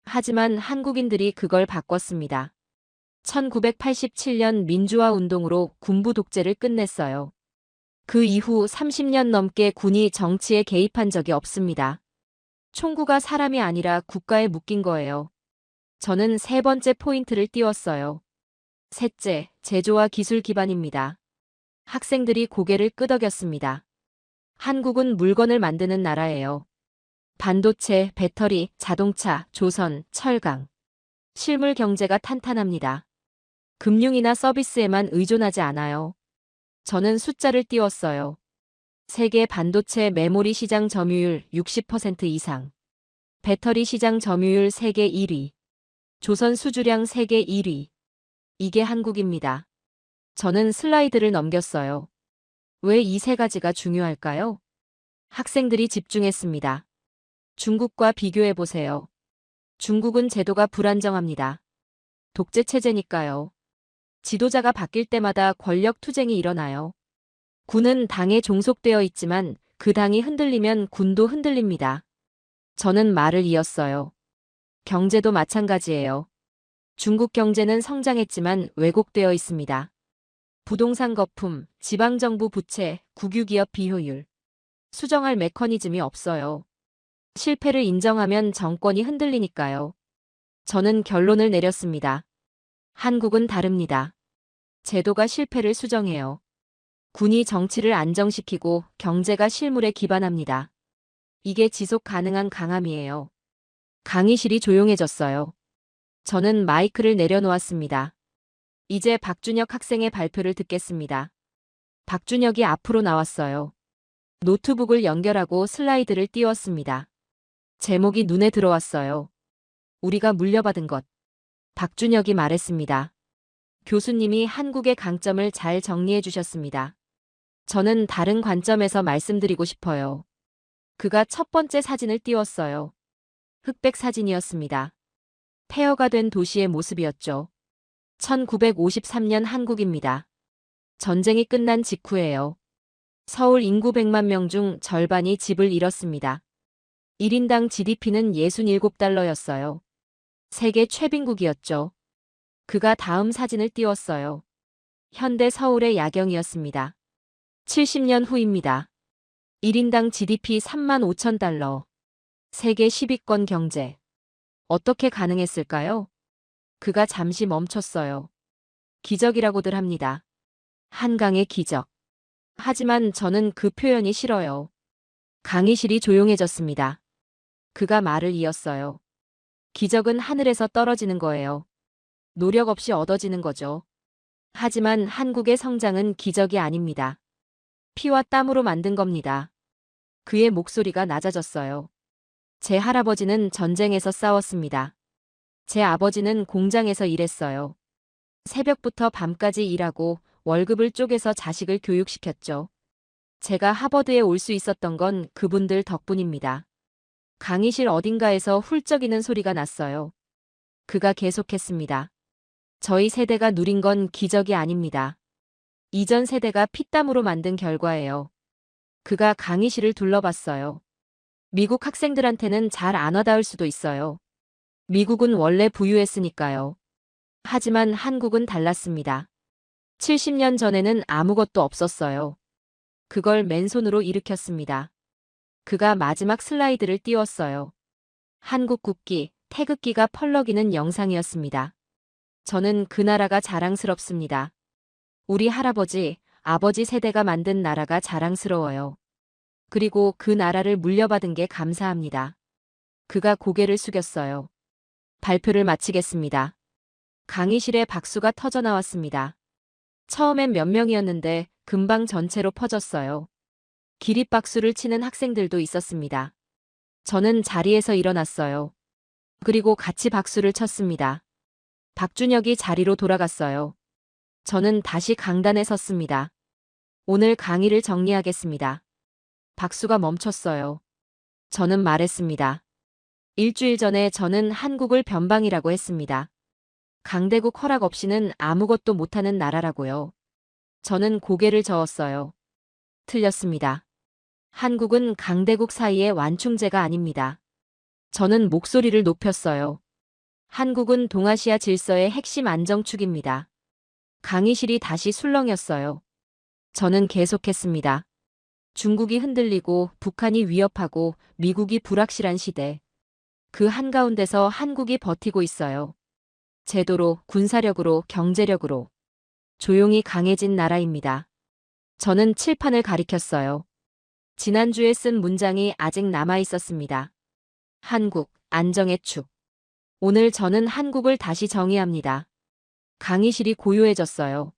하지만 한국인들이 그걸 바꿨습니다. 1987년 민주화 운동으로 군부 독재를 끝냈어요. 그 이후 30년 넘게 군이 정치에 개입한 적이 없습니다. 총구가 사람이 아니라 국가에 묶인 거예요. 저는 세 번째 포인트를 띄웠어요. 셋째, 제조와 기술 기반입니다. 학생들이 고개를 끄덕였습니다. 한국은 물건을 만드는 나라예요. 반도체, 배터리, 자동차, 조선, 철강. 실물 경제가 탄탄합니다. 금융이나 서비스에만 의존하지 않아요. 저는 숫자를 띄웠어요. 세계 반도체 메모리 시장 점유율 60% 이상. 배터리 시장 점유율 세계 1위. 조선 수주량 세계 1위. 이게 한국입니다. 저는 슬라이드를 넘겼어요. 왜 이 세 가지가 중요할까요? 학생들이 집중했습니다. 중국과 비교해보세요. 중국은 제도가 불안정합니다. 독재 체제니까요. 지도자가 바뀔 때마다 권력 투쟁이 일어나요. 군은 당에 종속되어 있지만 그 당이 흔들리면 군도 흔들립니다. 저는 말을 이었어요. 경제도 마찬가지예요. 중국 경제는 성장했지만 왜곡되어 있습니다. 부동산 거품, 지방정부 부채, 국유기업 비효율. 수정할 메커니즘이 없어요. 실패를 인정하면 정권이 흔들리니까요. 저는 결론을 내렸습니다. 한국은 다릅니다. 제도가 실패를 수정해요. 군이 정치를 안정시키고 경제가 실물에 기반합니다. 이게 지속 가능한 강함이에요. 강의실이 조용해졌어요. 저는 마이크를 내려놓았습니다. 이제 박준혁 학생의 발표를 듣겠습니다. 박준혁이 앞으로 나왔어요. 노트북을 연결하고 슬라이드를 띄웠습니다. 제목이 눈에 들어왔어요. 우리가 물려받은 것. 박준혁이 말했습니다. 교수님이 한국의 강점을 잘 정리해 주셨습니다. 저는 다른 관점에서 말씀드리고 싶어요. 그가 첫 번째 사진을 띄웠어요. 흑백 사진이었습니다. 폐허가 된 도시의 모습이었죠. 1953년 한국입니다. 전쟁이 끝난 직후예요. 서울 인구 100만 명 중 절반이 집을 잃었습니다. 1인당 GDP는 67달러였어요. 세계 최빈국이었죠. 그가 다음 사진을 띄웠어요. 현대 서울의 야경이었습니다. 70년 후입니다. 1인당 GDP 3만 5천 달러. 세계 10위권 경제. 어떻게 가능했을까요? 그가 잠시 멈췄어요. 기적이라고들 합니다. 한강의 기적. 하지만 저는 그 표현이 싫어요. 강의실이 조용해졌습니다. 그가 말을 이었어요. 기적은 하늘에서 떨어지는 거예요. 노력 없이 얻어지는 거죠. 하지만 한국의 성장은 기적이 아닙니다. 피와 땀으로 만든 겁니다. 그의 목소리가 낮아졌어요. 제 할아버지는 전쟁에서 싸웠습니다. 제 아버지는 공장에서 일했어요. 새벽부터 밤까지 일하고 월급을 쪼개서 자식을 교육시켰죠. 제가 하버드에 올 수 있었던 건 그분들 덕분입니다. 강의실 어딘가에서 훌쩍이는 소리가 났어요. 그가 계속했습니다. 저희 세대가 누린 건 기적이 아닙니다. 이전 세대가 피땀으로 만든 결과예요. 그가 강의실을 둘러봤어요. 미국 학생들한테는 잘 안 와닿을 수도 있어요. 미국은 원래 부유했으니까요. 하지만 한국은 달랐습니다. 70년 전에는 아무것도 없었어요. 그걸 맨손으로 일으켰습니다. 그가 마지막 슬라이드를 띄웠어요. 한국 국기, 태극기가 펄럭이는 영상이었습니다. 저는 그 나라가 자랑스럽습니다. 우리 할아버지, 아버지 세대가 만든 나라가 자랑스러워요. 그리고 그 나라를 물려받은 게 감사합니다. 그가 고개를 숙였어요. 발표를 마치겠습니다. 강의실에 박수가 터져 나왔습니다. 처음엔 몇 명이었는데 금방 전체로 퍼졌어요. 기립박수를 치는 학생들도 있었습니다. 저는 자리에서 일어났어요. 그리고 같이 박수를 쳤습니다. 박준혁이 자리로 돌아갔어요. 저는 다시 강단에 섰습니다. 오늘 강의를 정리하겠습니다. 박수가 멈췄어요. 저는 말했습니다. 일주일 전에 저는 한국을 변방이라고 했습니다. 강대국 허락 없이는 아무것도 못하는 나라라고요. 저는 고개를 저었어요. 틀렸습니다. 한국은 강대국 사이의 완충제가 아닙니다. 저는 목소리를 높였어요. 한국은 동아시아 질서의 핵심 안정축입니다. 강의실이 다시 술렁였어요. 저는 계속했습니다. 중국이 흔들리고 북한이 위협하고 미국이 불확실한 시대. 그 한가운데서 한국이 버티고 있어요. 제도로, 군사력으로, 경제력으로. 조용히 강해진 나라입니다. 저는 칠판을 가리켰어요. 지난주에 쓴 문장이 아직 남아 있었습니다. 한국, 안정의 축. 오늘 저는 한국을 다시 정의합니다. 강의실이 고요해졌어요.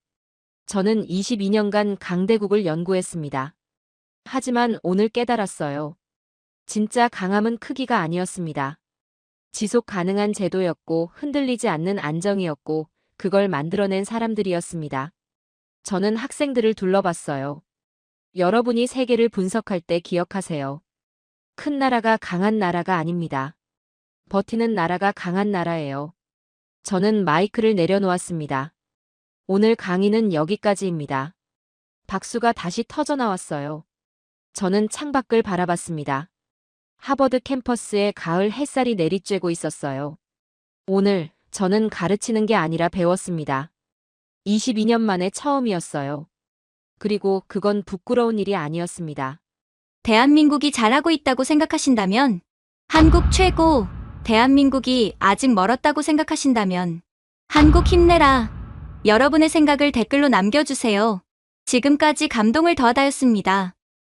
저는 22년간 강대국을 연구했습니다. 하지만 오늘 깨달았어요. 진짜 강함은 크기가 아니었습니다. 지속 가능한 제도였고 흔들리지 않는 안정이었고 그걸 만들어낸 사람들이었습니다. 저는 학생들을 둘러봤어요. 여러분이 세계를 분석할 때 기억하세요. 큰 나라가 강한 나라가 아닙니다. 버티는 나라가 강한 나라예요. 저는 마이크를 내려놓았습니다. 오늘 강의는 여기까지입니다. 박수가 다시 터져 나왔어요. 저는 창밖을 바라봤습니다. 하버드 캠퍼스에 가을 햇살이 내리쬐고 있었어요. 오늘 저는 가르치는 게 아니라 배웠습니다. 22년 만에 처음이었어요. 그리고 그건 부끄러운 일이 아니었습니다. 대한민국이 잘하고 있다고 생각하신다면, 한국 최고, 대한민국이 아직 멀었다고 생각하신다면, 한국 힘내라. 여러분의 생각을 댓글로 남겨주세요. 지금까지 감동을 더하다였습니다.